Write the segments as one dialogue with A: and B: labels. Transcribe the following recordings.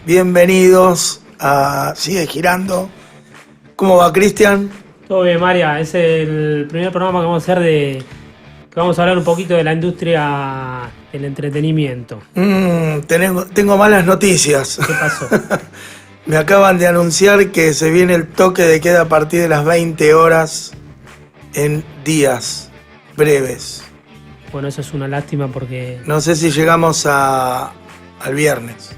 A: Bienvenidos a Sigue Girando. ¿Cómo va, Cristian?
B: Todo bien, María. Es el primer programa que vamos a hacer que vamos a hablar un poquito de la industria del entretenimiento.
A: Tengo malas noticias.
B: ¿Qué pasó?
A: Me acaban de anunciar que se viene el toque de queda a partir de las 20 horas en días breves.
B: Bueno, eso es una lástima porque...
A: No sé si llegamos al viernes.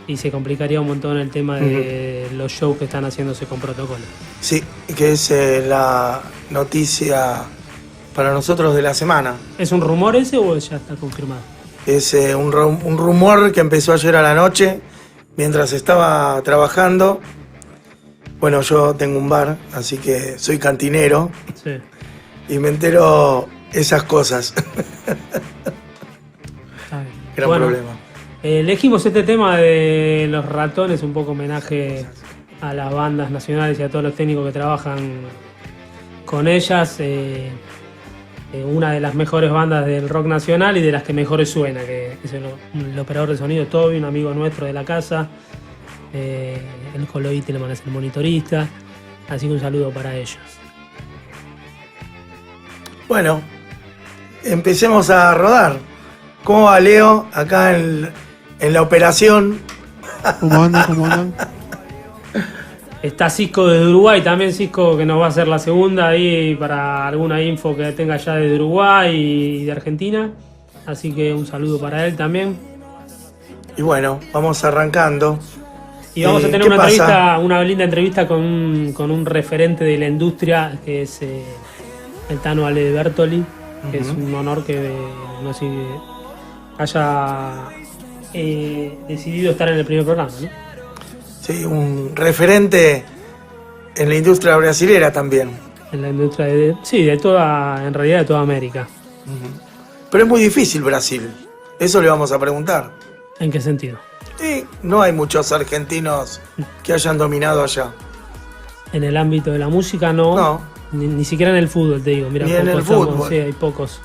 B: Y se complicaría un montón el tema de los shows que están haciéndose con protocolo.
A: Sí, que es la noticia para nosotros de la semana.
B: ¿Es un rumor ese o ya está confirmado?
A: Es un rumor que empezó ayer a la noche, mientras estaba trabajando. Bueno, yo tengo un bar, así que soy cantinero.
B: Sí.
A: Y me entero esas cosas. Gran problema.
B: Elegimos este tema de los ratones, un poco homenaje a las bandas nacionales y a todos los técnicos que trabajan con ellas. Una de las mejores bandas del rock nacional y de las que mejores suena, que es el operador de sonido Toby, un amigo nuestro de la casa. El Coloí Telemann es el monitorista, así que un saludo para ellos.
A: Bueno, empecemos a rodar. ¿Cómo va, Leo? Acá en la operación.
C: ¿Cómo andan?
B: Está Cisco desde Uruguay, también Cisco que nos va a hacer la segunda ahí para alguna info que tenga ya desde Uruguay y de Argentina. Así que un saludo para él también.
A: Y bueno, vamos arrancando.
B: Y vamos a tener una linda entrevista con un referente de la industria que es el Tano Ale Bertoli, que es un honor que haya decidido estar en el primer programa, ¿no?
A: Sí, un referente en la industria brasilera también.
B: En la industria de toda América.
A: Pero es muy difícil Brasil. Eso le vamos a preguntar.
B: ¿En qué sentido?
A: No hay muchos argentinos que hayan dominado allá.
B: En el ámbito de la música no. Ni siquiera en el fútbol, te digo. Mira,
A: ni en el fútbol.
B: Sí, hay pocos.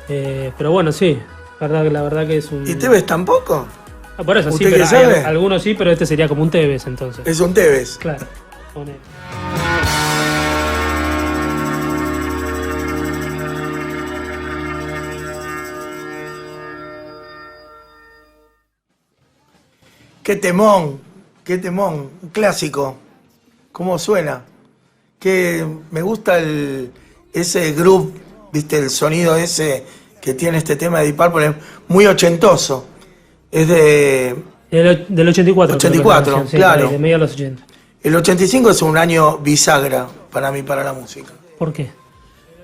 B: Pero bueno, sí. La verdad que es un...
A: ¿Y Tevez tampoco?
B: Por eso sí, pero algunos sí, pero este sería como un Tevez entonces.
A: Es un Tevez.
B: Claro. Ponele.
A: Qué temón, un clásico. ¿Cómo suena? Que me gusta ese groove, viste, el sonido ese que tiene este tema de Deep Purple, es muy ochentoso. Es
B: del 84.
A: 84,
B: sí,
A: claro.
B: De medio de los 80.
A: El 85 es un año bisagra para mí, para la música.
B: ¿Por qué?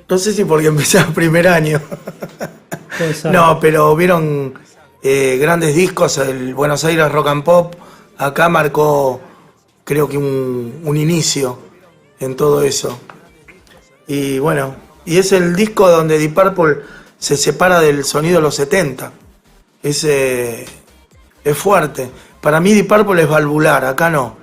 A: No sé si porque empecé el primer año. No, pero vieron grandes discos, el Buenos Aires Rock and Pop, acá marcó creo que un inicio en todo eso. Y bueno, y es el disco donde Deep Purple se separa del sonido de los 70. Es fuerte. Para mí Deep Purple es valvular, acá no.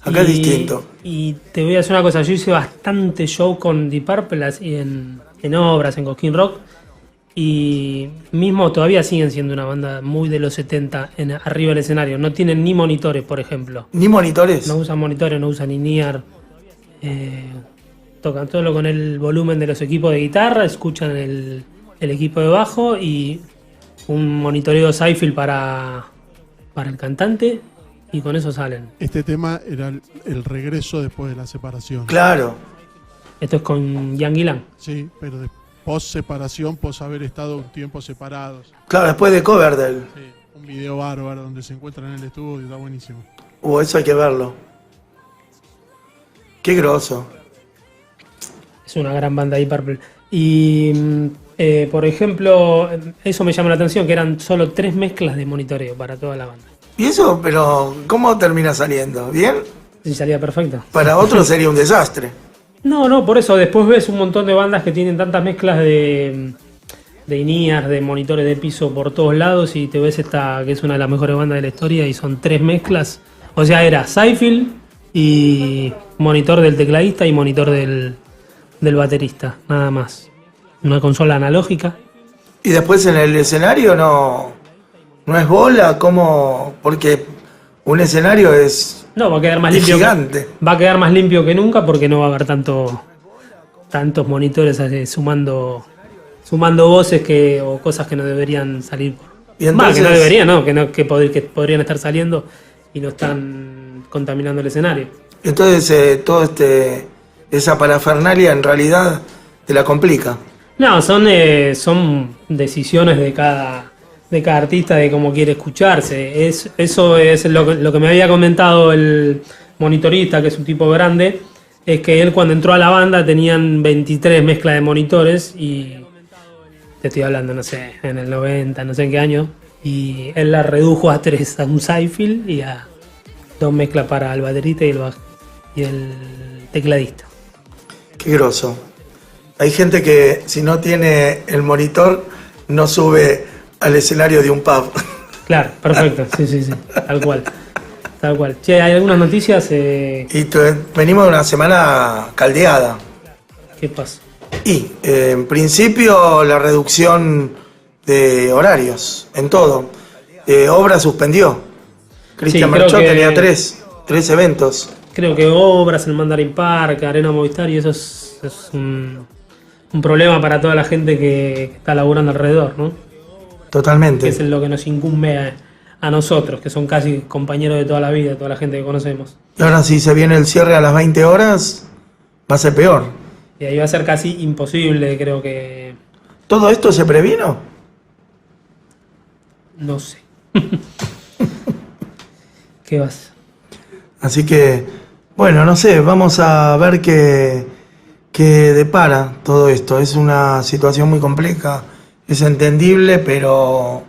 A: Acá es distinto.
B: Y te voy a decir una cosa, yo hice bastante show con Deep Purple en obras, en Cosquín Rock, y mismo todavía siguen siendo una banda muy de los 70 arriba del escenario. No tienen ni monitores, por ejemplo.
A: ¿Ni monitores?
B: No usan monitores, no usan ni NIAR. Tocan todo con el volumen de los equipos de guitarra, escuchan el equipo de bajo y un monitoreo Seyfield para el cantante, y con eso salen.
C: Este tema era el regreso después de la separación.
A: Claro.
B: Esto es con Ian Gillan.
C: Sí, pero post separación, post haber estado un tiempo separados.
A: Claro, después de Coverdale.
C: Sí, un video bárbaro donde se encuentran en el estudio, está buenísimo.
A: Eso hay que verlo. Qué groso.
B: Es una gran banda Deep Purple. Y por ejemplo, eso me llama la atención, que eran solo 3 mezclas de monitoreo para toda la banda.
A: ¿Y eso? Pero ¿cómo termina saliendo? ¿Bien?
B: Sí, salía perfecto.
A: Para otros sería un desastre.
B: No, por eso después ves un montón de bandas que tienen tantas mezclas de de INEAR, de monitores de piso por todos lados, y te ves esta, que es una de las mejores bandas de la historia, y son 3 mezclas. O sea, era Zyfield y monitor del tecladista y monitor del baterista, nada más. Una consola analógica.
A: Y después en el escenario no es bola, ¿cómo? Porque un escenario
B: no, va a quedar más limpio.
A: Gigante.
B: Va a quedar más limpio que nunca porque no va a haber tantos monitores sumando voces o cosas que no deberían salir.
A: Y entonces,
B: que no deberían, ¿no? Que podrían estar saliendo y no están contaminando el escenario.
A: Entonces esa parafernalia en realidad te la complica.
B: No, son decisiones de cada artista de cómo quiere escucharse. Eso es lo que me había comentado el monitorista, que es un tipo grande, es que él cuando entró a la banda tenían 23 mezclas de monitores y te estoy hablando, no sé, en el 90, no sé en qué año, y él la redujo a 3, a un Zyfield y a 2 mezclas para el baterista y el tecladista.
A: Qué groso. Hay gente que si no tiene el monitor no sube al escenario de un pub.
B: Claro, perfecto, sí, tal cual. Che, ¿hay algunas noticias?
A: Venimos de una semana caldeada.
B: ¿Qué pasa?
A: Y en principio la reducción de horarios en todo. Obra suspendió. Cristian Marchot tenía tres eventos.
B: Creo que Obras, el Mandarin Park, Arena Movistar, y eso es un problema para toda la gente que está laburando alrededor, ¿no?
A: Totalmente.
B: Que es lo que nos incumbe a nosotros, que son casi compañeros de toda la vida, toda la gente que conocemos.
A: Y ahora si se viene el cierre a las 20 horas, va a ser peor.
B: Y ahí va a ser casi imposible, creo que...
A: ¿Todo esto se previno?
B: No sé. ¿Qué vas?
A: Así que, bueno, no sé, vamos a ver qué depara todo esto. Es una situación muy compleja, es entendible, pero...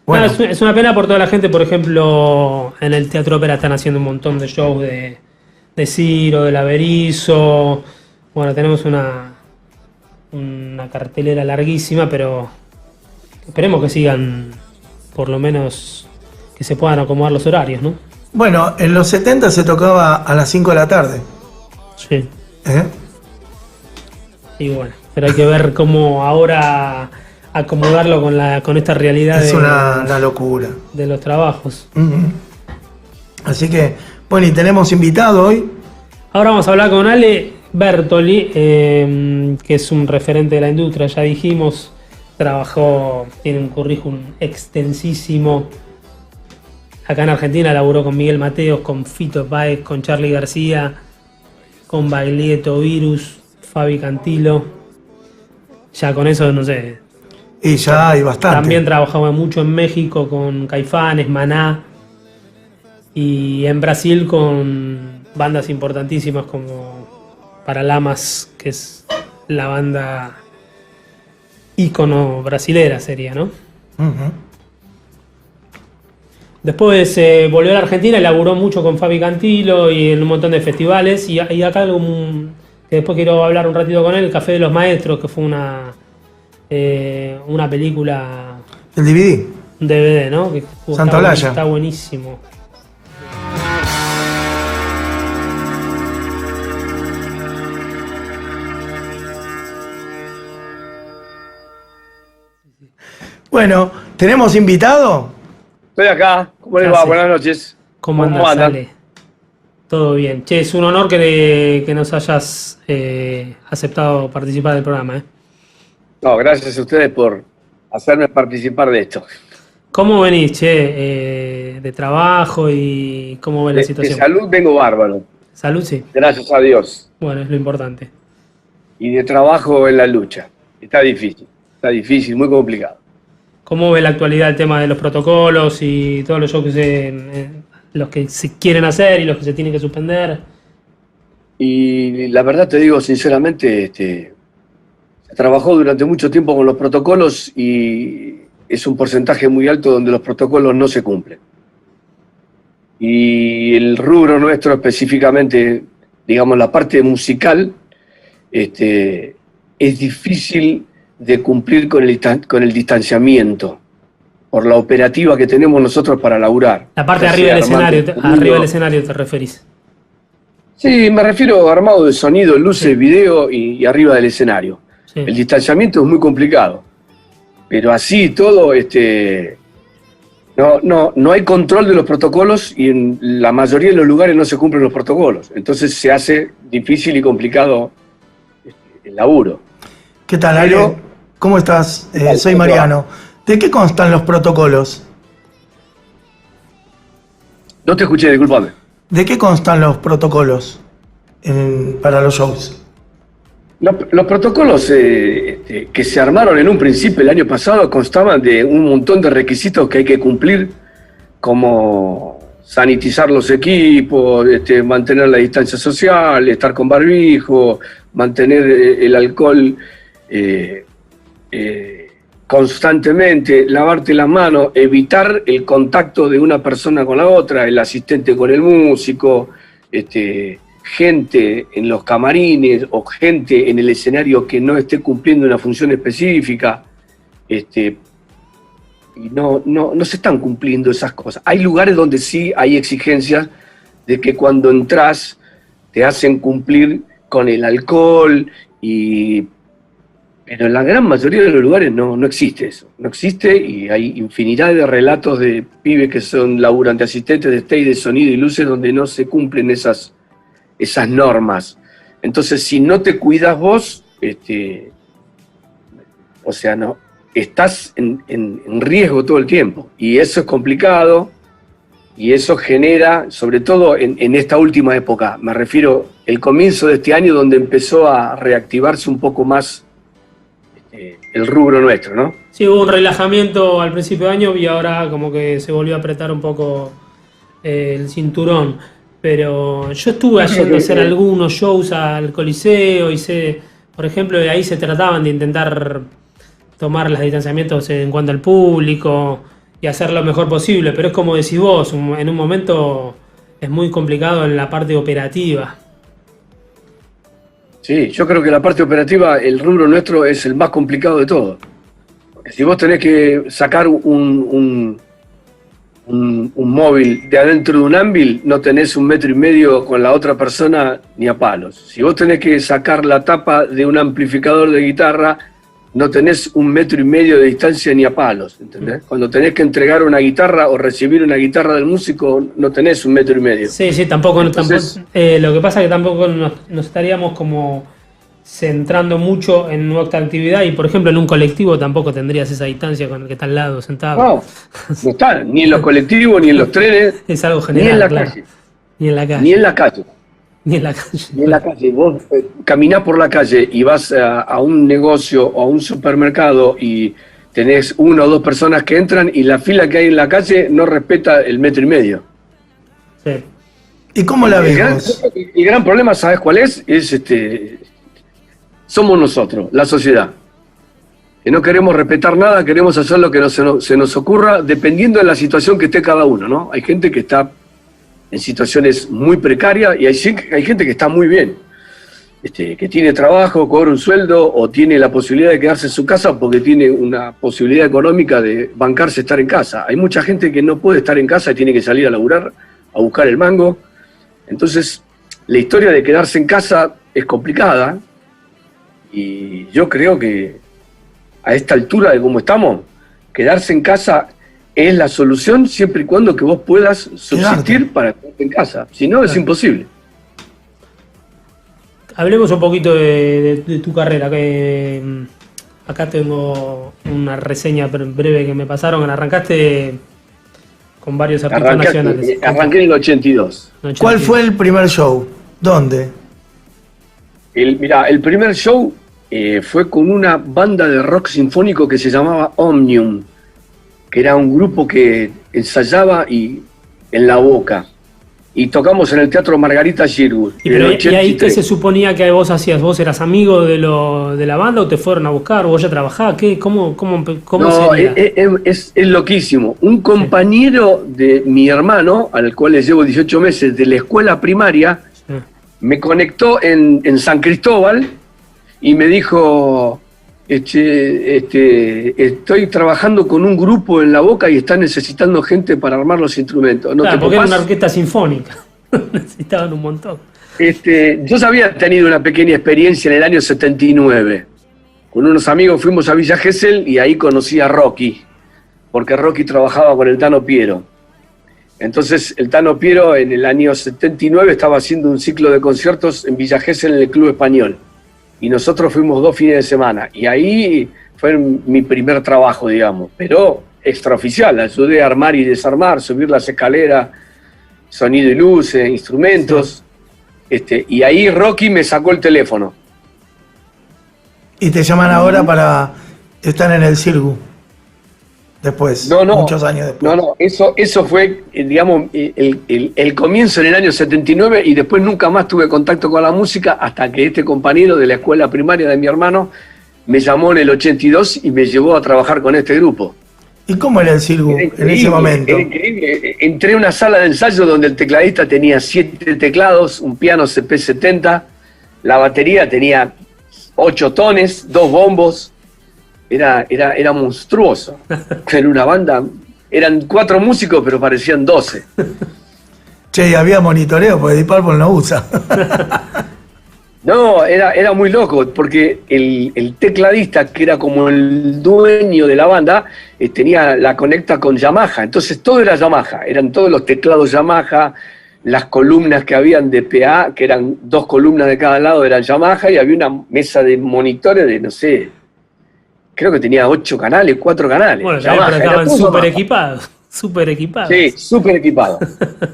A: Bueno.
B: No, es una pena por toda la gente. Por ejemplo, en el Teatro Ópera están haciendo un montón de shows de Ciro, de Laberizo. Bueno, tenemos una cartelera larguísima, pero esperemos que sigan, por lo menos, que se puedan acomodar los horarios, ¿no?
A: Bueno, en los 70 se tocaba a las 5 de la tarde.
B: Sí. Y bueno, pero hay que ver cómo ahora acomodarlo con esta realidad.
A: Es una locura.
B: De los trabajos.
A: Uh-huh. Así que, bueno, y tenemos invitado hoy.
B: Ahora vamos a hablar con Ale Bertoli, que es un referente de la industria, ya dijimos, tiene un currículum extensísimo. Acá en Argentina laburó con Miguel Mateos, con Fito Páez, con Charly García, con Baglietto Virus, Fabi Cantilo. Ya con eso, no sé.
A: Y ya hay bastante.
B: También trabajaba mucho en México con Caifanes, Maná. Y en Brasil con bandas importantísimas como Paralamas, que es la banda ícono brasilera sería, ¿no?
A: Uh-huh.
B: Después volvió a la Argentina y laburó mucho con Fabi Cantilo y en un montón de festivales. Y acá que después quiero hablar un ratito con él, El Café de los Maestros, que fue una película...
A: El DVD.
B: Un DVD, ¿no? Que
A: Santa Olalla.
B: Está buenísimo.
D: Bueno, ¿tenemos invitado?
E: Estoy acá. ¿Cómo les va? Buenas noches.
B: ¿Cómo andas, Ale? Todo bien. Che, es un honor que nos hayas aceptado participar del programa, ¿eh?
E: No, gracias a ustedes por hacerme participar de esto.
B: ¿Cómo venís, che? De trabajo y cómo ves la situación.
E: De salud vengo bárbaro.
B: Salud, sí.
E: Gracias a Dios.
B: Bueno, es lo importante.
E: Y de trabajo en la lucha. Está difícil, muy complicado.
B: ¿Cómo ves la actualidad el tema de los protocolos y todos los shows los que se quieren hacer y los que se tienen que suspender?
E: Y la verdad te digo sinceramente, se trabajó durante mucho tiempo con los protocolos y es un porcentaje muy alto donde los protocolos no se cumplen. Y el rubro nuestro específicamente, digamos la parte musical, es difícil de cumplir con el distanciamiento, por la operativa que tenemos nosotros para laburar.
B: La parte de arriba del escenario, arriba del escenario te referís.
E: Sí, me refiero a armado de sonido, luces, video y arriba del escenario.
B: Sí.
E: El distanciamiento es muy complicado, pero así todo, no hay control de los protocolos y en la mayoría de los lugares no se cumplen los protocolos. Entonces se hace difícil y complicado el laburo.
D: ¿Qué tal,
E: Pero-
D: Ale? ¿Cómo estás?
E: ¿Qué tal?
D: Soy
E: ¿Cómo te
D: Mariano. ¿De qué constan los protocolos?
E: No te escuché, discúlpame.
D: ¿De qué constan los protocolos para los shows?
E: Los protocolos que se armaron en un principio el año pasado constaban de un montón de requisitos que hay que cumplir, como sanitizar los equipos, mantener la distancia social, estar con barbijo, mantener el alcohol constantemente, lavarte las manos, evitar el contacto de una persona con la otra, el asistente con el músico, gente en los camarines o gente en el escenario que no esté cumpliendo una función específica, y no se están cumpliendo esas cosas. Hay lugares donde sí hay exigencias de que cuando entras te hacen cumplir con el alcohol, pero en la gran mayoría de los lugares no existe eso. No existe, y hay infinidad de relatos de pibes que son laburantes, asistentes de stage, de sonido y luces, donde no se cumplen esas normas. Entonces, si no te cuidas vos, no, estás en riesgo todo el tiempo. Y eso es complicado, y eso genera, sobre todo en esta última época, me refiero el comienzo de este año, donde empezó a reactivarse un poco más el rubro nuestro, ¿no?
B: Sí, hubo un relajamiento al principio de año y ahora como que se volvió a apretar un poco el cinturón. Pero yo estuve yendo a hacer algunos shows al Coliseo y sé, por ejemplo, de ahí se trataban de intentar tomar los distanciamientos en cuanto al público y hacer lo mejor posible, pero es como decís vos, en un momento es muy complicado en la parte operativa.
E: Sí, yo creo que la parte operativa, el rubro nuestro es el más complicado de todo. Porque si vos tenés que sacar un móvil de adentro de un ámbil, no tenés 1,5 metros con la otra persona ni a palos. Si vos tenés que sacar la tapa de un amplificador de guitarra, no tenés 1,5 metros de distancia ni a palos, ¿entendés? Cuando tenés que entregar una guitarra o recibir una guitarra del músico, no tenés 1,5 metros.
B: Sí, tampoco.
E: Entonces,
B: lo que pasa es que tampoco nos estaríamos como centrando mucho en nuestra actividad y, por ejemplo, en un colectivo tampoco tendrías esa distancia con el que está al lado, sentado.
E: No está, ni en los colectivos, ni en los trenes,
B: Es algo general,
E: ni en la
B: claro.
E: calle.
B: Ni en la calle.
E: Ni en la calle.
B: Ni en la calle.
E: Ni en la calle. Vos caminás por la calle y vas a un negocio o a un supermercado y tenés 1 o 2 personas que entran y la fila que hay en la calle no respeta el 1,5 metros.
B: Sí.
D: ¿Y cómo la ves vos?
E: El gran problema, ¿sabes cuál es? Somos nosotros, la sociedad. Que no queremos respetar nada, queremos hacer lo que se nos ocurra, dependiendo de la situación que esté cada uno, ¿no? Hay gente que está en situaciones muy precarias y hay gente que está muy bien, que tiene trabajo, cobra un sueldo o tiene la posibilidad de quedarse en su casa porque tiene una posibilidad económica de bancarse estar en casa. Hay mucha gente que no puede estar en casa y tiene que salir a laburar, a buscar el mango. Entonces, la historia de quedarse en casa es complicada y yo creo que a esta altura de cómo estamos, quedarse en casa es la solución siempre y cuando que vos puedas subsistir para quedarte en casa. Si no, es imposible.
B: Hablemos un poquito de tu carrera. Que acá tengo una reseña breve que me pasaron. Arrancaste con varios artistas nacionales.
E: Arranqué en el 82.
D: ¿Cuál fue el primer show? ¿Dónde?
E: Mirá, el primer show fue con una banda de rock sinfónico que se llamaba Omnium, que era un grupo que ensayaba en La Boca. Y tocamos en el Teatro Margarita Girwood.
B: ¿Y ahí qué se suponía que vos hacías? ¿Vos eras amigo de la banda o te fueron a buscar? ¿Vos ya trabajabas? ¿Cómo
E: no,
B: sería?
E: Es loquísimo. Un compañero de mi hermano, al cual le llevo 18 meses, de la escuela primaria, me conectó en San Cristóbal y me dijo: estoy trabajando con un grupo en La Boca y están necesitando gente para armar los instrumentos. ¿No
B: claro,
E: te
B: porque era
E: copás?
B: una orquesta sinfónica. Necesitaban un montón.
E: Yo ya había tenido una pequeña experiencia en el año 79. Con unos amigos fuimos a Villa Gesell y ahí conocí a Rocky, porque Rocky trabajaba con el Tano Piero. Entonces el Tano Piero en el año 79 estaba haciendo un ciclo de conciertos en Villa Gesell en el Club Español. Y nosotros fuimos 2 fines de semana. Y ahí fue mi primer trabajo, digamos. Pero extraoficial, ayudé a armar y desarmar, subir las escaleras, sonido y luces, instrumentos. Y ahí Rocky me sacó el teléfono.
D: Y te llaman ahora para estar en el Cirgu. Después, muchos años después.
E: No, eso fue, digamos, el comienzo en el año 79 y después nunca más tuve contacto con la música hasta que este compañero de la escuela primaria de mi hermano me llamó en el 82 y me llevó a trabajar con este grupo.
D: ¿Y cómo era el Cirgu en ese momento?
E: Era increíble. Entré a una sala de ensayo donde el tecladista tenía 7 teclados, un piano CP70, la batería tenía 8 tones, 2 bombos. Era monstruoso. En una banda eran 4 músicos, pero parecían 12.
D: Che, y había monitoreo, porque Deep Purple no usa.
E: No, era muy loco, porque el tecladista, que era como el dueño de la banda, tenía la conecta con Yamaha. Entonces todo era Yamaha, eran todos los teclados Yamaha, las columnas que habían de PA, que eran 2 columnas de cada lado, eran Yamaha, y había una mesa de monitores de, no sé, creo que tenía 8 canales, 4 canales.
B: Bueno,
E: Yamaha,
B: pero estaban súper
E: Yamaha.
B: equipados. Súper equipados.
E: Sí, súper equipados.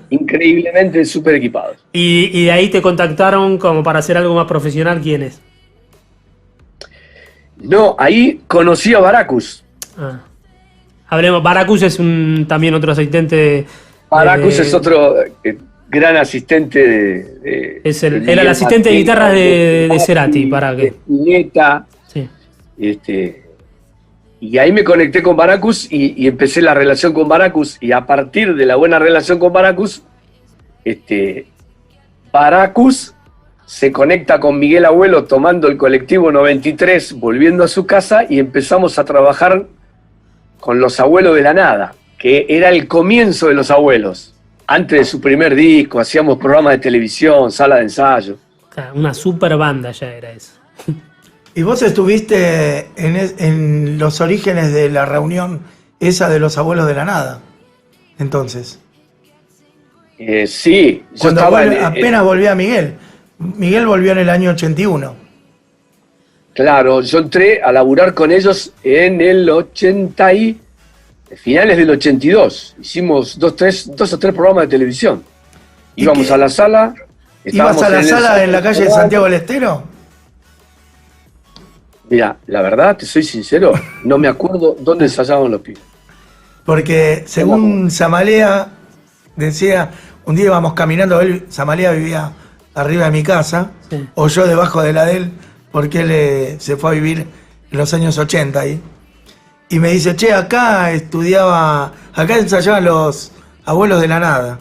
E: Increíblemente súper equipados.
B: Y de ahí te contactaron como para hacer algo más profesional, ¿quiénes?
E: No, ahí conocí a Baracus.
B: Ah. Hablemos, Baracus es también otro asistente.
E: Baracus es otro gran asistente de
B: era el asistente de guitarras de Cerati, para que.
E: Spinetta.
B: Sí.
E: Y ahí me conecté con Baracus y empecé la relación con Baracus, y a partir de la buena relación con Baracus, Baracus se conecta con Miguel Abuelo tomando el colectivo 93, volviendo a su casa, y empezamos a trabajar con Los Abuelos de la Nada, que era el comienzo de Los Abuelos. Antes de su primer disco, hacíamos programas de televisión, sala de ensayo.
B: Una super banda ya era eso.
D: ¿Y vos estuviste en los orígenes de la reunión esa de Los Abuelos de la Nada? Entonces.
E: Sí.
D: Cuando apenas volvía Miguel. Miguel volvió en el año 81.
E: Claro, yo entré a laburar con ellos en el 80 y finales del 82. Hicimos dos o tres programas de televisión. Íbamos a la sala.
D: ¿Ibas a la sala en la calle de Santiago del Estero?
E: Mira, la verdad, te soy sincero, no me acuerdo dónde ensayaban los pibes.
D: Porque según Zamalea decía, un día íbamos caminando, Zamalea vivía arriba de mi casa, sí, o yo debajo de la de él, porque él se fue a vivir en los años 80 ahí. Y me dice, che, acá ensayaban Los Abuelos de la Nada.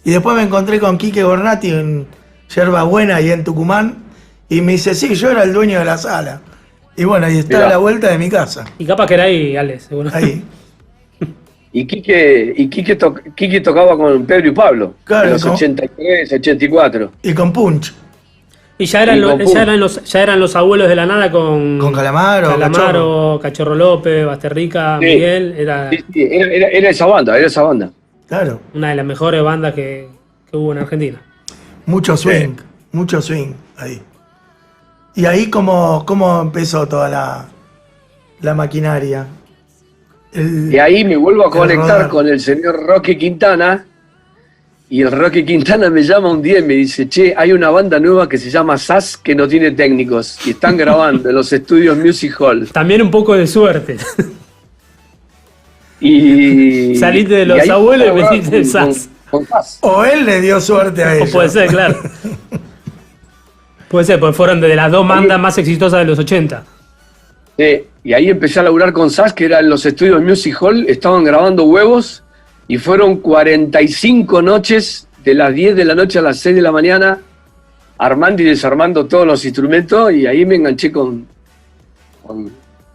D: Y después me encontré con Quique Bornati en Yerba Buena y en Tucumán, y me dice, sí, yo era el dueño de la sala. Y bueno, ahí está. Mirá, a la vuelta de mi casa.
B: Y capaz que era ahí, Ale, seguro.
D: Ahí.
E: Y Quique tocaba con Pedro y Pablo, claro, en los 83, 84.
D: Y con Punch.
B: Y ya eran los Abuelos de la Nada con
D: Calamaro,
B: Cachorro López, Basterrica, sí, Miguel. Era
E: esa banda.
D: Claro.
B: Una de las mejores bandas que hubo en Argentina.
D: Mucho swing ahí. ¿Y ahí cómo empezó toda la maquinaria?
E: Y ahí me vuelvo a conectar con el señor Roque Quintana, y el Roque Quintana me llama un día y me dice, che, hay una banda nueva que se llama SAS que no tiene técnicos, y están grabando en los estudios Music Hall.
B: También un poco de suerte.
E: Y
B: saliste de Los Abuelos y metiste en SAS.
D: O él le dio suerte a ellos.
B: O puede ser, claro. Puede ser, porque fueron de las 2 bandas más exitosas de los 80.
E: Sí, y ahí empecé a laburar con SAS, que era en los estudios Music Hall, estaban grabando Huevos, y fueron 45 noches, de las 10 de la noche a las 6 de la mañana, armando y desarmando todos los instrumentos, y ahí me enganché con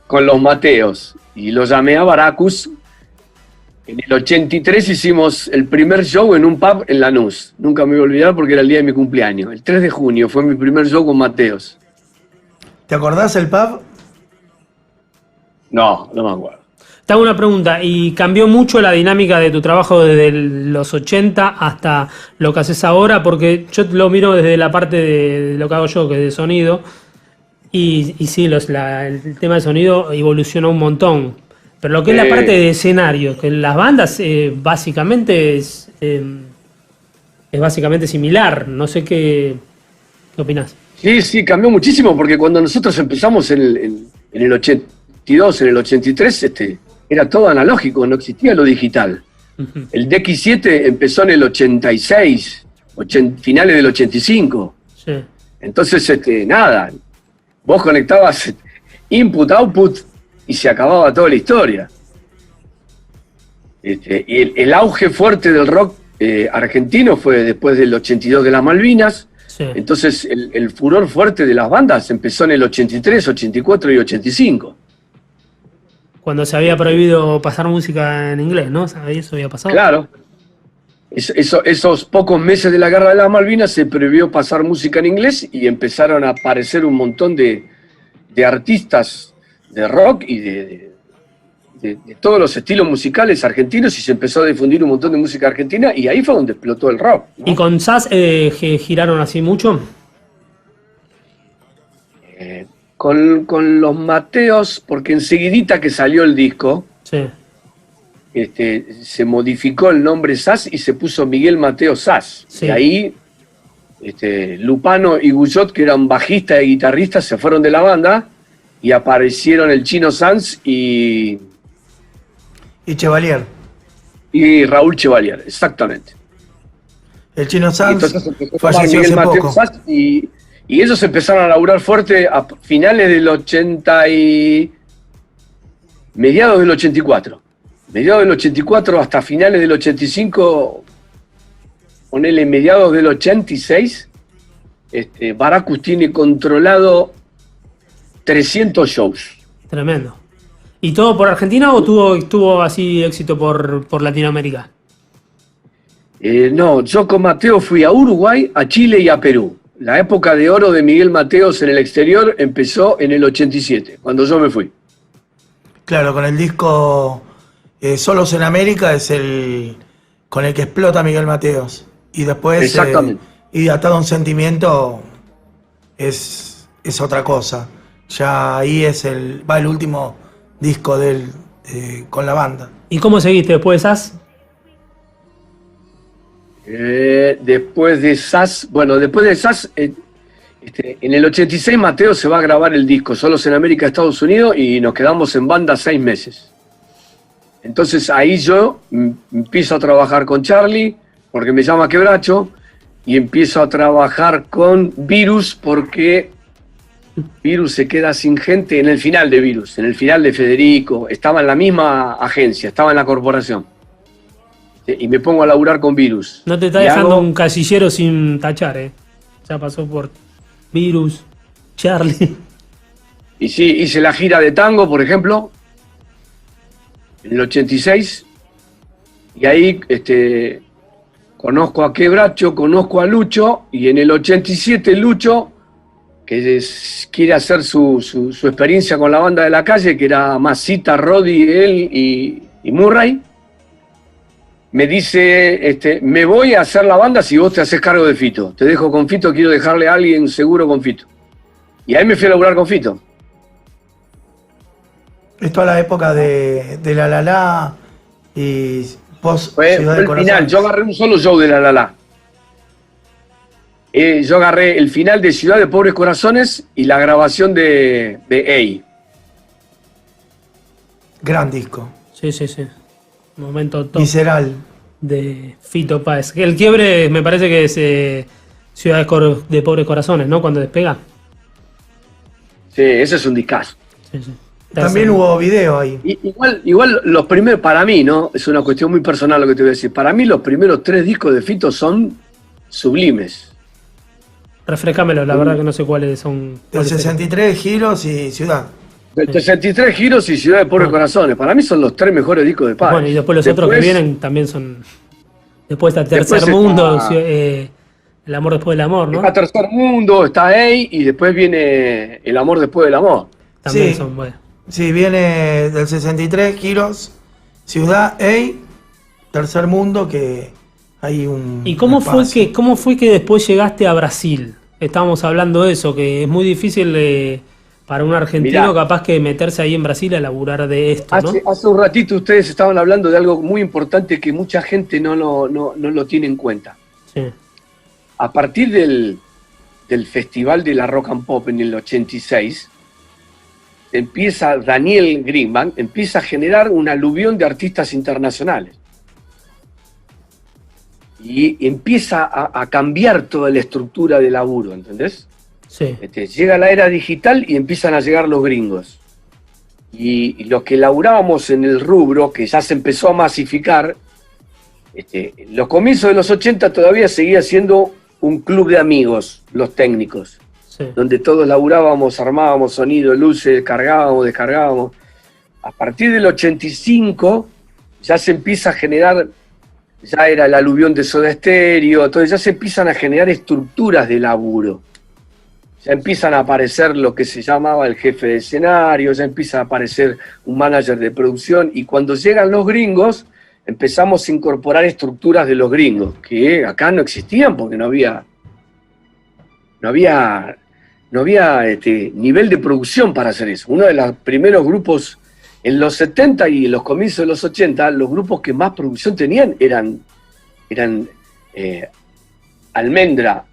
E: con los Mateos y lo llamé a Baracus. En el 83 hicimos el primer show en un pub en Lanús. Nunca me voy a olvidar porque era el día de mi cumpleaños. El 3 de junio fue mi primer show con Mateos.
D: ¿Te acordás el pub?
E: No me acuerdo.
B: Te hago una pregunta, ¿y cambió mucho la dinámica de tu trabajo desde los 80 hasta lo que haces ahora? Porque yo lo miro desde la parte de lo que hago yo, que es de sonido, y sí, el tema de sonido evolucionó un montón. Pero lo que es la parte de escenario, que las bandas básicamente es básicamente similar. No sé qué opinás.
E: Sí, cambió muchísimo, porque cuando nosotros empezamos en el 82, en el 83, era todo analógico, no existía lo digital. Uh-huh. El DX7 empezó en el 86, finales del 85. Sí. Entonces, nada, vos conectabas input, output y se acababa toda la historia. Y el auge fuerte del rock argentino fue después del 82 de las Malvinas. Sí. Entonces, el furor fuerte de las bandas empezó en el 83, 84 y 85.
B: Cuando se había prohibido pasar música en inglés, ¿no? ¿Eso había pasado?
E: Claro. Esos pocos meses de la Guerra de las Malvinas se prohibió pasar música en inglés y empezaron a aparecer un montón de artistas de rock y de todos los estilos musicales argentinos, y se empezó a difundir un montón de música argentina, y ahí fue donde explotó el rock, ¿no?
B: ¿Y con SAS giraron así mucho?
E: Con los Mateos, porque enseguidita que salió el disco, sí, se modificó el nombre SAS y se puso Miguel Mateo SAS. Sí. Y ahí Lupano y Guyot, que eran bajistas y guitarristas, se fueron de la banda y aparecieron el Chino Sanz y
D: Chevalier.
E: Y Raúl Chevalier, exactamente.
D: El Chino Sanz falleció hace poco.
E: Sanz y ellos empezaron a laburar fuerte a finales del 80 y mediados del 84. Mediados del 84 hasta finales del 85, ponele mediados del 86, Baracus tiene controlado 300 shows.
B: Tremendo. ¿Y todo por Argentina o tuvo así éxito por Latinoamérica?
E: No, yo con Mateo fui a Uruguay, a Chile y a Perú. La época de oro de Miguel Mateos en el exterior empezó en el 87, cuando yo me fui.
D: Claro, con el disco Solos en América es el con el que explota Miguel Mateos. Y después,
E: exactamente.
D: Y Atado a un Sentimiento es otra cosa. Ya ahí va el último disco de él con la banda.
B: ¿Y cómo seguiste después de SAS?
E: Después de SAS, en el 86 Mateo se va a grabar el disco Solos en América, Estados Unidos, y nos quedamos en banda 6 meses. Entonces ahí yo empiezo a trabajar con Charlie, porque me llama Quebracho, y empiezo a trabajar con Virus, porque Virus se queda sin gente en el final de Virus, en el final de Federico, estaba en la misma agencia, estaba en la corporación. Y me pongo a laburar con Virus.
B: No te está dejando un casillero sin tachar, Ya pasó por Virus, Charlie.
E: Y sí, hice la gira de tango, por ejemplo, en el 86. Y ahí conozco a Quebracho, conozco a Lucho, y en el 87 Lucho, que quiere hacer su experiencia con la banda de la calle, que era Masita, Roddy, él y Murray, me dice, me voy a hacer la banda si vos te haces cargo de Fito. Te dejo con Fito, quiero dejarle a alguien seguro con Fito. Y ahí me fui a laburar con Fito.
D: Esto a la época de La La La y post
E: Fue el final, yo agarré un solo show de La La La. Yo agarré el final de Ciudad de Pobres Corazones y la grabación de Ey.
D: Gran disco.
B: Sí. Momento top.
D: Visceral.
B: De Fito Páez. El quiebre me parece que es Ciudad de Pobres Corazones, ¿no? Cuando despega.
E: Sí, ese es un discazo.
B: Sí.
D: También hubo video ahí.
E: Igual los primeros, para mí, ¿no? Es una cuestión muy personal lo que te voy a decir. Para mí los primeros 3 discos de Fito son sublimes.
B: Refrescámelo, la verdad que no sé cuáles son.
D: El 63, Giros y Ciudad.
E: El 63 giros y Ciudad de Pobres Corazones. Para mí son los 3 mejores discos de Padre.
B: Bueno, y después los otros que vienen también son... Después está Tercer Mundo, El amor después del amor, ¿no?
E: Está Tercer Mundo, está Ey, y después viene El amor después del amor.
B: También son buenos.
D: Sí, viene del 63, Giros, Ciudad, Ey, Tercer Mundo, que hay un...
B: ¿Y cómo fue que después llegaste a Brasil? Estábamos hablando de eso, que es muy difícil para un argentino capaz que meterse ahí en Brasil a laburar de esto, ¿no?
E: Hace un ratito ustedes estaban hablando de algo muy importante que mucha gente no lo tiene en cuenta.
B: Sí.
E: A partir del Festival de la Rock and Pop en el 86, Daniel Greenbank empieza a generar un aluvión de artistas internacionales. Y empieza a cambiar toda la estructura de laburo, ¿entendés?
B: Sí.
E: Llega la era digital y empiezan a llegar los gringos. Y los que laburábamos en el rubro, que ya se empezó a masificar, los comienzos de los 80 todavía seguía siendo un club de amigos, los técnicos, sí, donde todos laburábamos, armábamos sonido, luces, cargábamos, descargábamos. A partir del 85 ya se empieza a generar, ya era el aluvión de Soda Stereo, entonces ya se empiezan a generar estructuras de laburo. Ya empiezan a aparecer lo que se llamaba el jefe de escenario, ya empieza a aparecer un manager de producción, y cuando llegan los gringos empezamos a incorporar estructuras de los gringos, que acá no existían porque no había nivel de producción para hacer eso. Uno de los primeros grupos en los 70 y en los comienzos de los 80, los grupos que más producción tenían eran Almendra,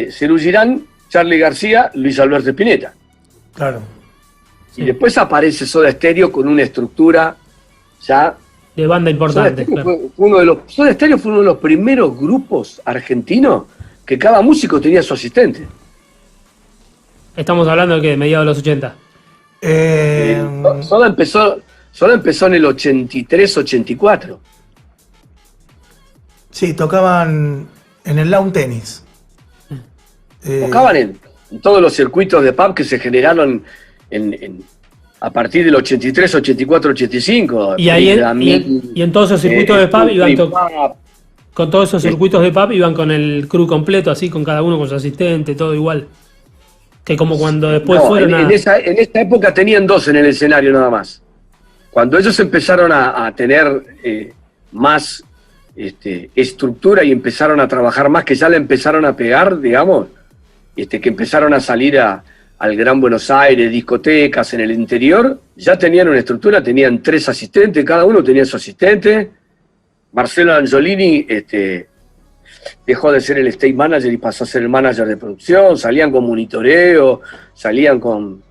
E: Serú Girán, Charly García, Luis Alberto Spinetta.
D: Claro.
E: Y después aparece Soda Stereo con una estructura ya
B: de banda importante.
E: Soda Stereo fue uno de los primeros grupos argentinos que cada músico tenía su asistente.
B: Estamos hablando de mediados de los 80.
E: Soda empezó en el 83, 84.
D: Sí, tocaban en el lawn tenis.
E: Tocaban en todos los circuitos de pub que se generaron a partir del 83, 84, 85.
B: Y en todos esos circuitos de pub iban con todos esos circuitos de pub iban con el crew completo, así, con cada uno con su asistente, todo igual. Que como cuando después fueron
E: en esa época tenían 2 en el escenario nada más. Cuando ellos empezaron a tener más estructura y empezaron a trabajar más, que ya le empezaron a pegar, digamos, que empezaron a salir al Gran Buenos Aires, discotecas en el interior, ya tenían una estructura, tenían 3 asistentes, cada uno tenía su asistente. Marcelo Angiolini dejó de ser el stage manager y pasó a ser el manager de producción, salían con monitoreo, salían con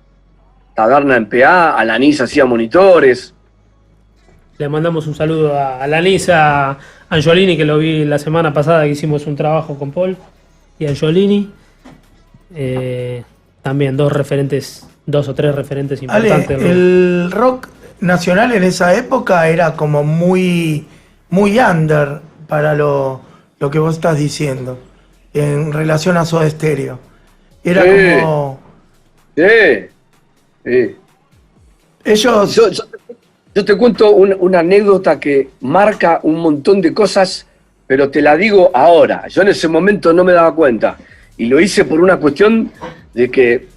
E: taberna en PA, Alanis hacía monitores.
B: Le mandamos un saludo a Alanis, a Angiolini, que lo vi la semana pasada que hicimos un trabajo con Paul, y a Angiolini. También 2 o 3 referentes importantes.
D: Ale, el rock nacional en esa época era como muy under para lo que vos estás diciendo en relación a Soda Stereo. Era como...
E: Sí.
D: Ellos...
E: Yo te cuento una anécdota que marca un montón de cosas, pero te la digo ahora. Yo en ese momento no me daba cuenta. Y lo hice por una cuestión de que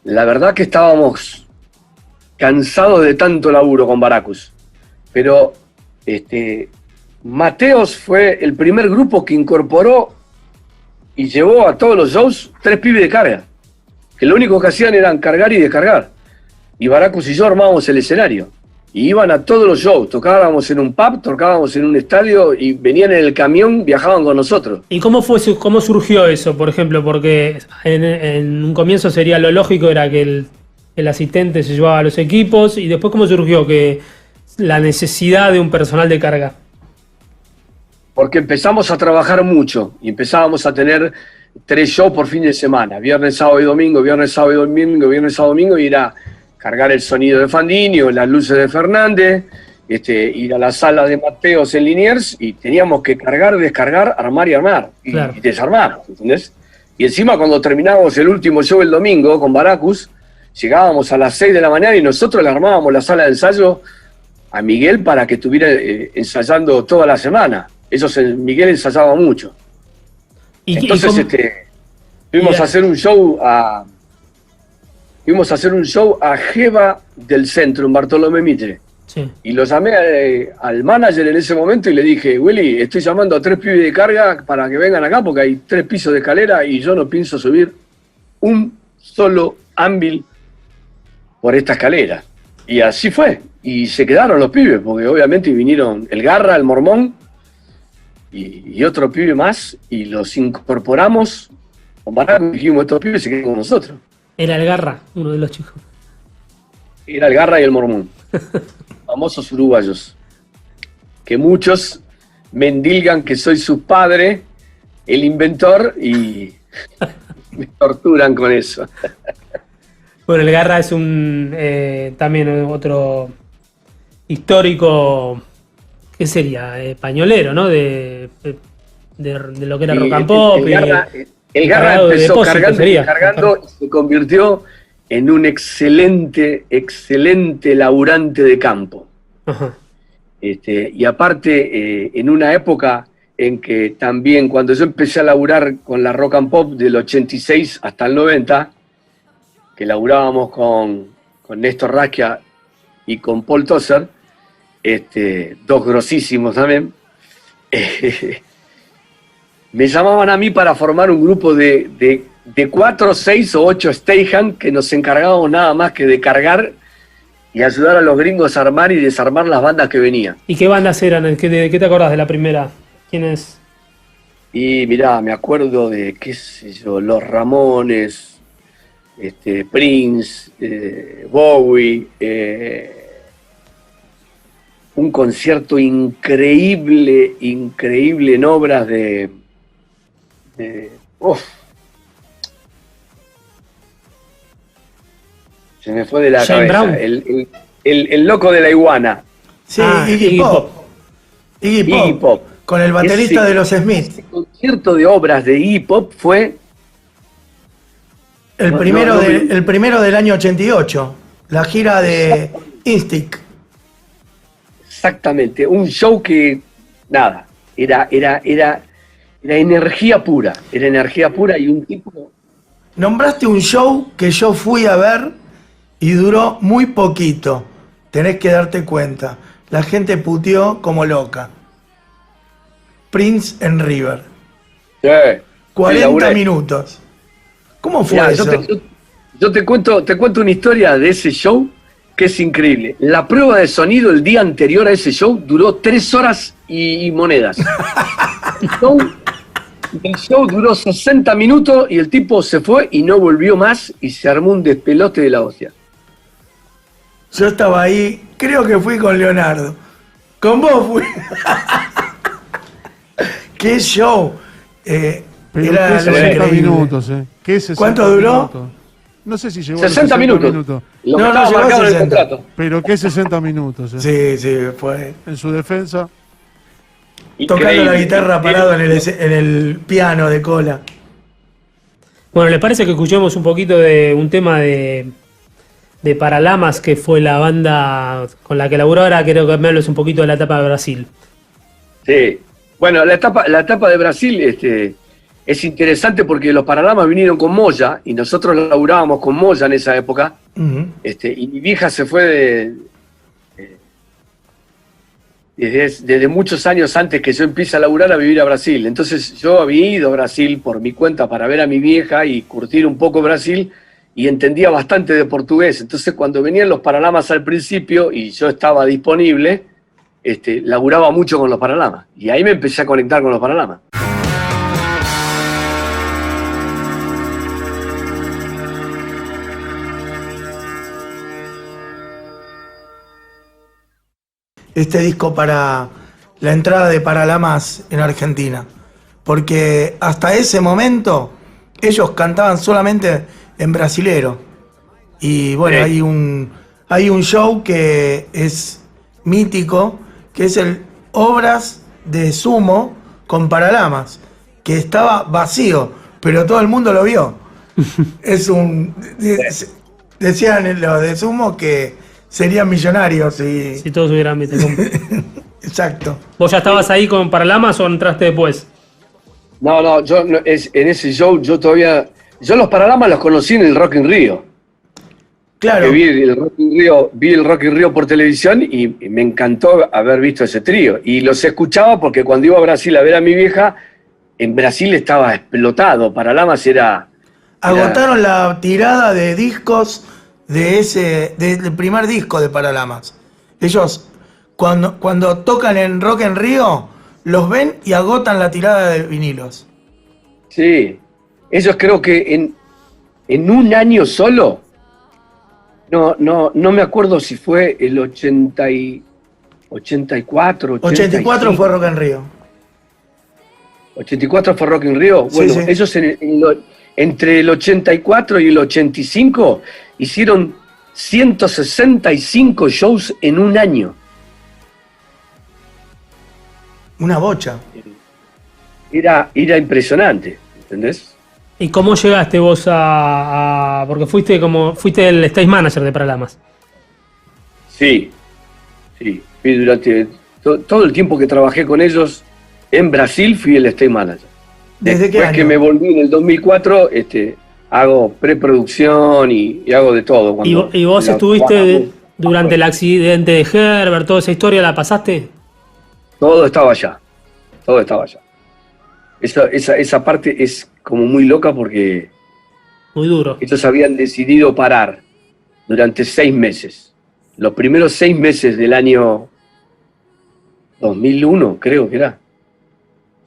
E: la verdad que estábamos cansados de tanto laburo con Baracus. Pero Mateos fue el primer grupo que incorporó y llevó a todos los shows 3 pibes de carga. Que lo único que hacían eran cargar y descargar. Y Baracus y yo armábamos el escenario. Y iban a todos los shows, tocábamos en un pub, tocábamos en un estadio y venían en el camión, viajaban con nosotros.
B: ¿Y cómo surgió eso, por ejemplo? Porque en un comienzo sería lo lógico, era que el asistente se llevaba a los equipos, y después ¿cómo surgió que la necesidad de un personal de carga?
E: Porque empezamos a trabajar mucho y empezábamos a tener 3 shows por fin de semana, viernes, sábado y domingo, viernes, sábado y domingo, viernes, sábado y domingo, y era cargar el sonido de Fandini o las luces de Fernández, ir a la sala de Mateos en Liniers, y teníamos que cargar, descargar, armar y armar, y desarmar, ¿entendés? Y encima cuando terminábamos el último show el domingo con Baracus, llegábamos a las 6 de la mañana y nosotros le armábamos la sala de ensayo a Miguel para que estuviera ensayando toda la semana. Miguel ensayaba mucho. Entonces fuimos a hacer un show a Jeva del Centro, en Bartolomé Mitre.
B: Sí.
E: Y lo llamé al manager en ese momento y le dije, Willy, estoy llamando a 3 pibes de carga para que vengan acá porque hay 3 pisos de escalera y yo no pienso subir un solo ámbil por esta escalera. Y así fue. Y se quedaron los pibes, porque obviamente vinieron el Garra, el Mormón y otro pibe más, y los incorporamos. Con Baraco dijimos, estos pibes se quedan con nosotros.
B: Era el Garra, uno de los chicos.
E: Era el Garra y el Mormón. Famosos uruguayos. Que muchos me endilgan que soy su padre, el inventor, y me torturan con eso.
B: Bueno, el Garra es también otro histórico, ¿qué sería? Pañolero, ¿no? De lo que era rock and pop.
E: El Garra empezó cargando y se convirtió en un excelente laburante de campo.
B: Ajá.
E: Y aparte, en una época en que también, cuando yo empecé a laburar con la rock and pop del 86 hasta el 90, que laburábamos con Néstor Rasquia y con Paul Tosser, dos grosísimos también, me llamaban a mí para formar un grupo de 4, 6 o 8 Stayhand que nos encargábamos nada más que de cargar y ayudar a los gringos a armar y desarmar las bandas que venían.
B: ¿Y qué bandas eran? ¿De qué te acordás de la primera? ¿Quiénes?
E: Y mirá, me acuerdo de, qué sé yo, Los Ramones, Prince, Bowie, un concierto increíble en obras se me fue de la
B: Shane
E: cabeza.
B: Brown.
E: El loco de la iguana.
D: Sí, Iggy Pop. Iggy Pop. Con el baterista de los Smiths.
E: Ese concierto de obras de Iggy Pop fue
D: el primero del año 88. La gira de Instinct.
E: Exactamente. Un show que, nada, era energía pura. Era energía pura y un tipo...
D: Nombraste un show que yo fui a ver y duró muy poquito. Tenés que darte cuenta. La gente puteó como loca. Prince en River.
E: Sí,
D: 40 minutos. ¿Cómo fue
E: mirá,
D: eso?
E: Yo te cuento una historia de ese show que es increíble. La prueba de sonido el día anterior a ese show duró 3 horas y monedas. El show duró 60 minutos y el tipo se fue y no volvió más y se armó un despelote de la hostia.
D: Yo estaba ahí, creo que fui con Leonardo. Con vos fui. ¡Qué show!
C: Pero
D: Era
C: ¿qué 60
D: increíble.
C: minutos, ¿Qué 60
D: ¿Cuánto duró?
C: minutos? No sé si llegó
E: 60
C: a los 60
E: minutos. Lo
D: No,
E: que estaba
D: llegó a
E: marcado en el
D: 60.
E: contrato.
C: Pero ¿qué 60 minutos?
D: Sí, fue.
C: En su defensa,
D: Tocando la
E: Increíble.
D: guitarra parado en el piano de cola.
B: Bueno, ¿les parece que escuchemos un poquito de un tema de Paralamas, que fue la banda con la que laburó? Ahora quiero que me hables un poquito de la etapa de Brasil.
E: Sí. Bueno, la etapa de Brasil es interesante porque los Paralamas vinieron con Moya y nosotros laburábamos con Moya en esa época.
D: Uh-huh.
E: Y mi vieja se fue desde muchos años antes que yo empiece a laburar a vivir a Brasil. Entonces yo había ido a Brasil por mi cuenta para ver a mi vieja y curtir un poco Brasil y entendía bastante de portugués. Entonces cuando venían los Paralamas al principio y yo estaba disponible, laburaba mucho con los Paralamas. Y ahí me empecé a conectar con los Paralamas.
D: Este disco para la entrada de Paralamas en Argentina. Porque hasta ese momento ellos cantaban solamente en brasilero. Y bueno, hay un show que es mítico, que es el Obras de Sumo con Paralamas, que estaba vacío, pero todo el mundo lo vio. Decían los de Sumo que serían millonarios
B: si todos hubieran visto.
D: Exacto.
B: ¿Vos ya estabas ahí con Paralamas o entraste después?
E: No, yo en ese show yo los Paralamas los conocí en el Rock in Rio.
D: Claro.
E: Que vi el Rock in Rio por televisión y me encantó haber visto ese trío. Y los escuchaba porque cuando iba a Brasil a ver a mi vieja, en Brasil estaba explotado. Paralamas era...
D: Agotaron la tirada de discos del primer disco de Paralamas. Ellos, cuando tocan en Rock en Río, los ven y agotan la tirada de vinilos.
E: Sí, ellos creo que en un año solo, no me acuerdo si fue el 84,
D: 84 fue Rock en Río.
E: 84 fue Rock in Rio. Bueno, sí. Ellos entre el 84 y el 85 hicieron 165 shows en un año.
D: Una bocha.
E: Era impresionante, ¿entendés?
B: ¿Y cómo llegaste vos porque fuiste el stage manager de Paralamas?
E: Sí. Fui durante todo el tiempo que trabajé con ellos en Brasil, fui el stage manager.
D: ¿Desde qué año?
E: Que me volví en el 2004, hago preproducción y hago de todo.
B: ¿Y vos estuviste durante el accidente de Herbert, toda esa historia la pasaste?
E: Todo estaba allá. Esa parte es como muy loca porque...
B: Muy duro.
E: Ellos habían decidido parar durante 6 meses. Los primeros 6 meses del año 2001, creo que era.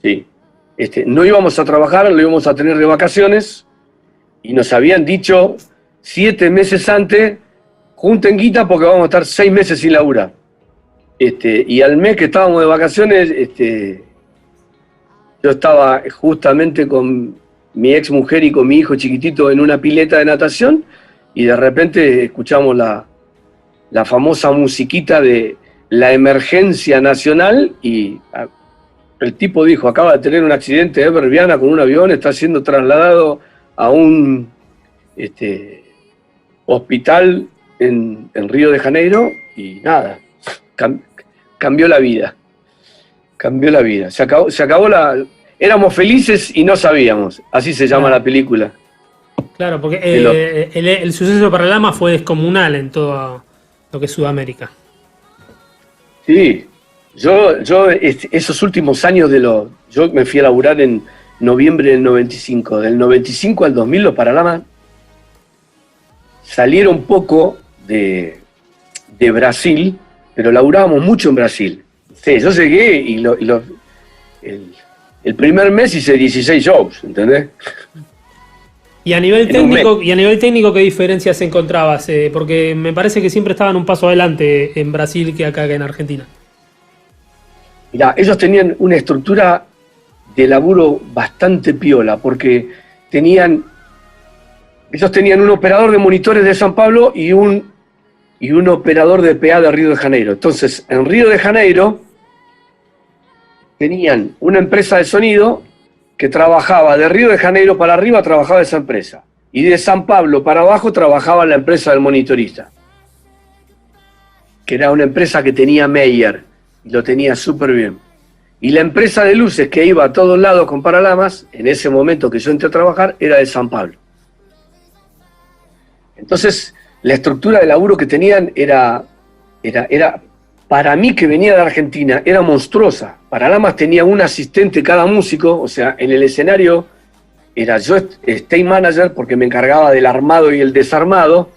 E: Sí. No íbamos a trabajar, lo íbamos a tener de vacaciones y nos habían dicho 7 meses antes, junten guita porque vamos a estar 6 meses sin laburar. Y al mes que estábamos de vacaciones, yo estaba justamente con mi ex mujer y con mi hijo chiquitito en una pileta de natación y de repente escuchamos la famosa musiquita de la emergencia nacional y el tipo dijo, acaba de tener un accidente Herbert Viana con un avión, está siendo trasladado a un hospital en Río de Janeiro y nada, cambió la vida. Se acabó éramos felices y no sabíamos, así se llama la película.
B: Claro, porque el suceso de Paralamas fue descomunal en todo lo que es Sudamérica.
E: Sí, yo esos últimos años yo me fui a laburar en noviembre del 95. Del 95 al 2000 los Paralamas salieron poco de Brasil, pero laburábamos mucho en Brasil. Sí, yo llegué y el primer mes hice 16 shows, ¿entendés?
B: Y a nivel técnico, ¿qué diferencias encontrabas? Porque me parece que siempre estaban un paso adelante en Brasil que acá en Argentina.
E: Mirá, ellos tenían una estructura de laburo bastante piola, porque ellos tenían un operador de monitores de San Pablo y un operador de PA de Río de Janeiro. Entonces, en Río de Janeiro tenían una empresa de sonido que trabajaba de Río de Janeiro para arriba, trabajaba esa empresa. Y de San Pablo para abajo trabajaba la empresa del monitorista, que era una empresa que tenía Meyer, y lo tenía súper bien. Y la empresa de luces que iba a todos lados con Paralamas, en ese momento que yo entré a trabajar, era de San Pablo. Entonces, la estructura de laburo que tenían era para mí, que venía de Argentina, era monstruosa. Paralamas tenía un asistente cada músico, o sea, en el escenario era yo stage manager porque me encargaba del armado y el desarmado,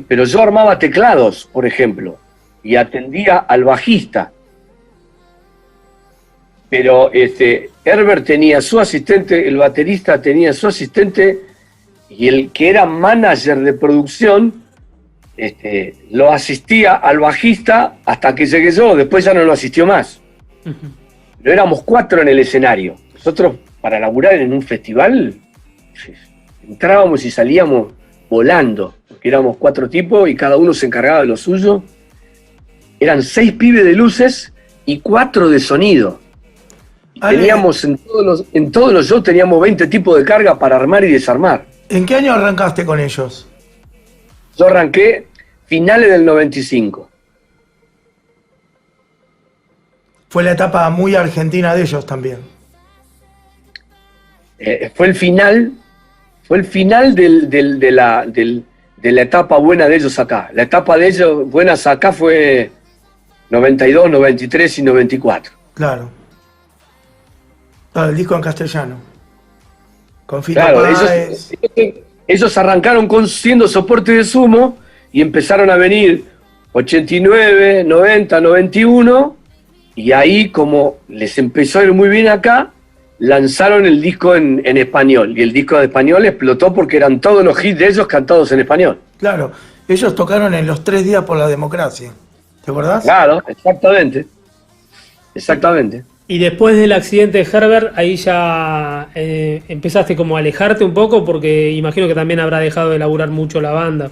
E: pero yo armaba teclados, por ejemplo, y atendía al bajista. Pero Herbert tenía su asistente, el baterista tenía su asistente, y el que era manager de producción lo asistía al bajista hasta que llegué yo, después ya no lo asistió más. Pero éramos 4 en el escenario. Nosotros, para laburar en un festival, entrábamos y salíamos volando, porque éramos 4 tipos y cada uno se encargaba de lo suyo. Eran 6 pibes de luces y 4 de sonido. Y teníamos en todos los shows teníamos 20 tipos de carga para armar y desarmar.
D: ¿En qué año arrancaste con ellos?
E: Yo arranqué finales del 95.
A: Fue la etapa muy argentina de ellos también.
E: Fue el final de la etapa buena de ellos acá. La etapa de ellos buenas acá fue 92, 93 y 94.
A: Claro. Todo el disco en castellano. Con Fito
E: Claro,
A: Páez.
E: ellos arrancaron siendo soporte de Sumo y empezaron a venir 89, 90, 91 y ahí como les empezó a ir muy bien acá, lanzaron el disco en español y el disco de español explotó porque eran todos los hits de ellos cantados en español.
A: Claro, ellos tocaron en los 3 días por la democracia. ¿Te acordás?
E: Claro, exactamente. Exactamente.
B: Y después del accidente de Herbert, ahí ya empezaste como a alejarte un poco, porque imagino que también habrá dejado de laburar mucho la banda.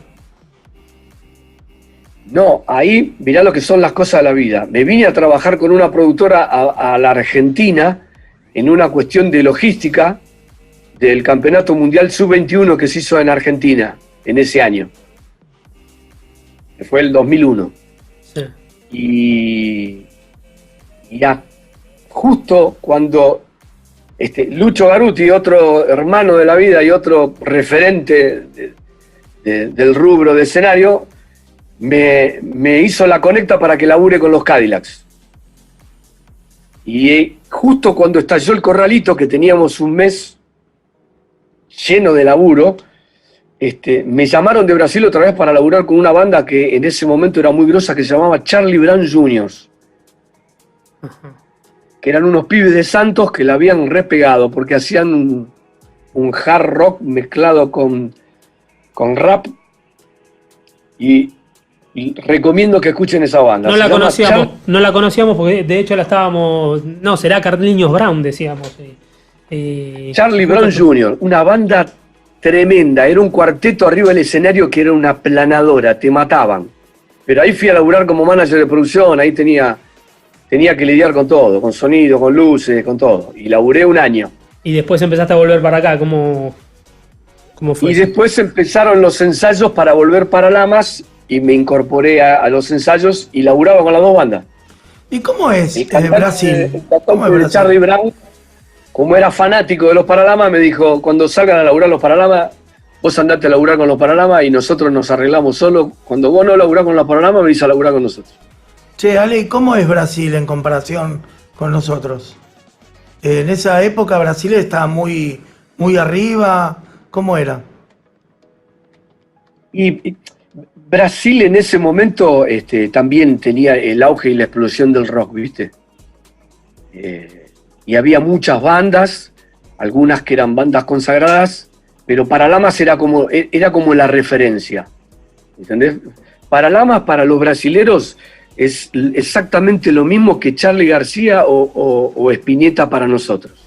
E: No, ahí mirá lo que son las cosas de la vida. Me vine a trabajar con una productora a la Argentina en una cuestión de logística del Campeonato Mundial Sub-21 que se hizo en Argentina en ese año. Que fue el 2001.
B: Sí.
E: Y ya justo cuando Lucho Garuti, otro hermano de la vida y otro referente del rubro de escenario, me hizo la conecta para que labure con los Cadillacs. Y justo cuando estalló el corralito, que teníamos un mes lleno de laburo, me llamaron de Brasil otra vez para laburar con una banda que en ese momento era muy grosa, que se llamaba Charlie Brown Jr., que eran unos pibes de Santos que la habían repegado porque hacían un hard rock mezclado con rap y recomiendo que escuchen esa banda.
B: No la conocíamos porque de hecho la estábamos... No, será Carliños Brown, decíamos.
E: Charlie Brown Jr., una banda tremenda, era un cuarteto arriba del escenario que era una planadora, te mataban. Pero ahí fui a laburar como manager de producción, ahí tenía que lidiar con todo, con sonido, con luces, con todo. Y laburé un año.
B: Y después empezaste a volver para acá, ¿cómo fue?
E: Y después empezaron los ensayos para volver para Lamas y me incorporé a los ensayos y laburaba con las dos bandas.
A: ¿Y cómo es
E: Brasil?
A: ¿Cómo es Brasil?
E: Charlie Brown, como era fanático de los Paralamas, me dijo, cuando salgan a laburar los Paralamas, vos andate a laburar con los Paralamas y nosotros nos arreglamos solo. Cuando vos no laburás con los Paralamas, venís a laburar con nosotros.
A: Che, Ale, ¿cómo es Brasil en comparación con nosotros? En esa época Brasil estaba muy, muy arriba. ¿Cómo era?
E: Y Brasil en ese momento también tenía el auge y la explosión del rock, ¿viste? Y había muchas bandas, algunas que eran bandas consagradas, pero Paralamas era como la referencia, ¿entendés? Paralamas para los brasileros es exactamente lo mismo que Charly García o Spinetta para nosotros.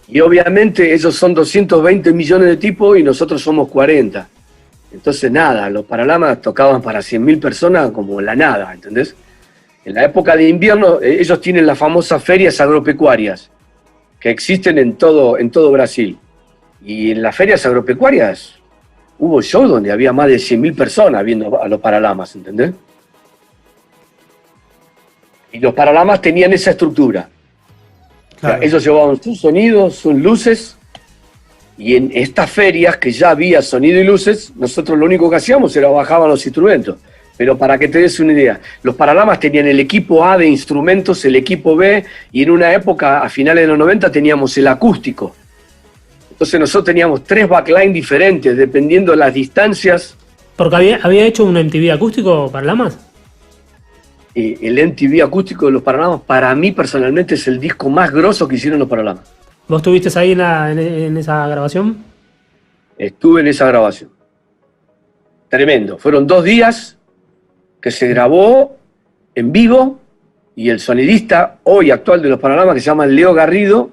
E: Y obviamente ellos son 220 millones de tipos y nosotros somos 40. Entonces nada, los Paralamas tocaban para 100.000 personas como la nada, ¿entendés? En la época de invierno ellos tienen las famosas ferias agropecuarias que existen en todo Brasil. Y en las ferias agropecuarias hubo shows donde había más de 100.000 personas viendo a los Paralamas, ¿entendés? Y los Paralamas tenían esa estructura. Claro. O sea, ellos llevaban sus sonidos, sus luces, y en estas ferias que ya había sonido y luces, nosotros lo único que hacíamos era bajaban los instrumentos. Pero para que te des una idea, los Paralamas tenían el equipo A de instrumentos, el equipo B, y en una época, a finales de los 90, teníamos el acústico. Entonces nosotros teníamos 3 backline diferentes, dependiendo de las distancias.
B: Porque había hecho un MTV acústico Paralamas.
E: El MTV acústico de los Paralamas, para mí personalmente, es el disco más grosso que hicieron los Paralamas.
B: ¿Vos estuviste ahí en esa grabación?
E: Estuve en esa grabación. Tremendo. Fueron 2 días que se grabó en vivo y el sonidista hoy actual de los Paralamas, que se llama Leo Garrido,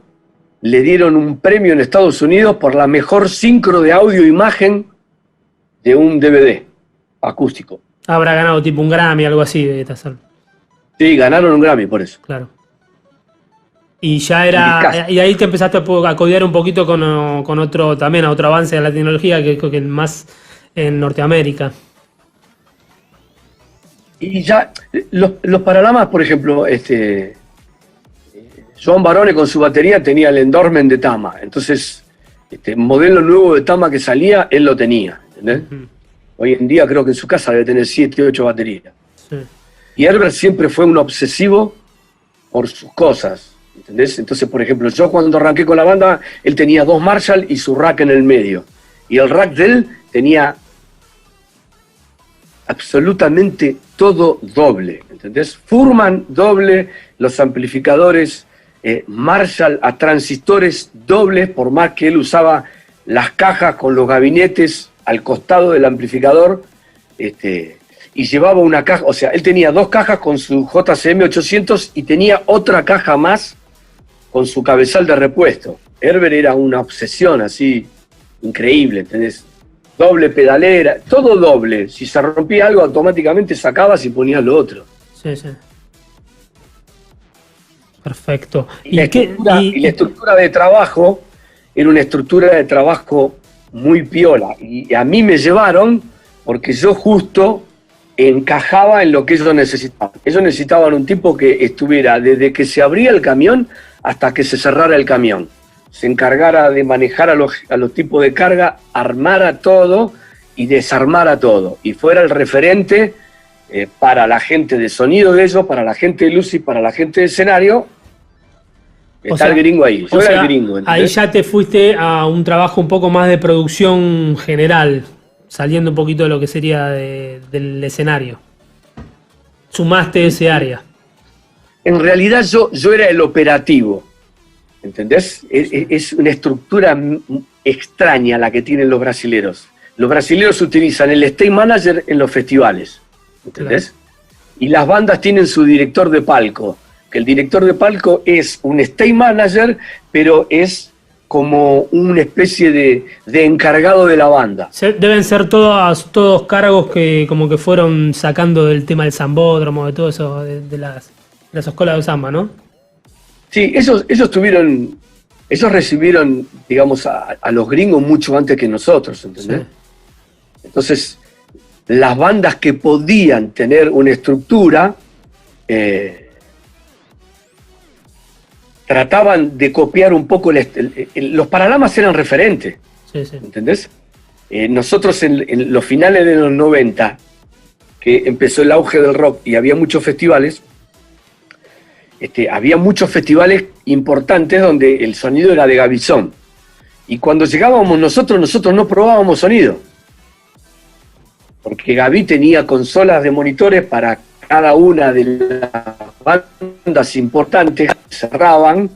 E: le dieron un premio en Estados Unidos por la mejor sincro de audio-imagen de un DVD acústico.
B: Habrá ganado tipo un Grammy, algo así de Tazal.
E: Sí, ganaron un Grammy por eso.
B: Claro. Y ya era. Y ahí te empezaste a codear un poquito con otro, también a otro avance de la tecnología, que más en Norteamérica.
E: Y ya, los Paralamas, por ejemplo, Joan Barone con su batería tenía el endorsement de Tama. Entonces, modelo nuevo de Tama que salía, él lo tenía. ¿Entendés? Hoy en día creo que en su casa debe tener 7, 8 baterías. Sí. Y Herbert siempre fue un obsesivo por sus cosas. ¿Entendés? Entonces, por ejemplo, yo cuando arranqué con la banda, él tenía 2 Marshall y su rack en el medio. Y el rack de él tenía absolutamente todo doble, ¿entendés? Furman doble, los amplificadores Marshall a transistores dobles, por más que él usaba las cajas con los gabinetes al costado del amplificador, y llevaba una caja, o sea, él tenía 2 cajas con su JCM 800 y tenía otra caja más con su cabezal de repuesto. Herbert era una obsesión así increíble, ¿entendés? Doble pedalera, todo doble. Si se rompía algo, automáticamente sacabas y ponías lo otro.
B: Sí, sí. Perfecto.
E: Y la estructura de trabajo era una estructura de trabajo muy piola. Y a mí me llevaron porque yo justo encajaba en lo que ellos necesitaban. Ellos necesitaban un tipo que estuviera desde que se abría el camión hasta que se cerrara el camión. Se encargara de manejar a los tipos de carga, armara todo y desarmara todo. Y fuera el referente para la gente de sonido de ellos, para la gente de luz y para la gente de escenario. Está el gringo ahí. Yo era el gringo. ¿entendés?
B: Ahí ya te fuiste a un trabajo un poco más de producción general, saliendo un poquito de lo que sería del escenario. Sumaste ese área.
E: En realidad yo era el operativo. ¿Entendés? Es una estructura extraña la que tienen los brasileros. Los brasileros utilizan el stage manager en los festivales. ¿Entendés? Claro. Y las bandas tienen su director de palco. Que el director de palco es un stage manager, pero es como una especie de encargado de la banda.
B: Deben ser todos cargos que como que fueron sacando del tema del zambódromo, de todo eso, de las escuelas de samba, ¿no?
E: Sí, ellos recibieron, digamos, a los gringos mucho antes que nosotros, ¿entendés? Sí. Entonces, las bandas que podían tener una estructura trataban de copiar un poco los Paralamas eran referentes, sí, sí. ¿Entendés? Nosotros en los finales de los 90, que empezó el auge del rock y había muchos festivales, había muchos festivales importantes donde el sonido era de Gavizón. Y cuando llegábamos nosotros no probábamos sonido. Porque Gaví tenía consolas de monitores para cada una de las bandas importantes, cerraban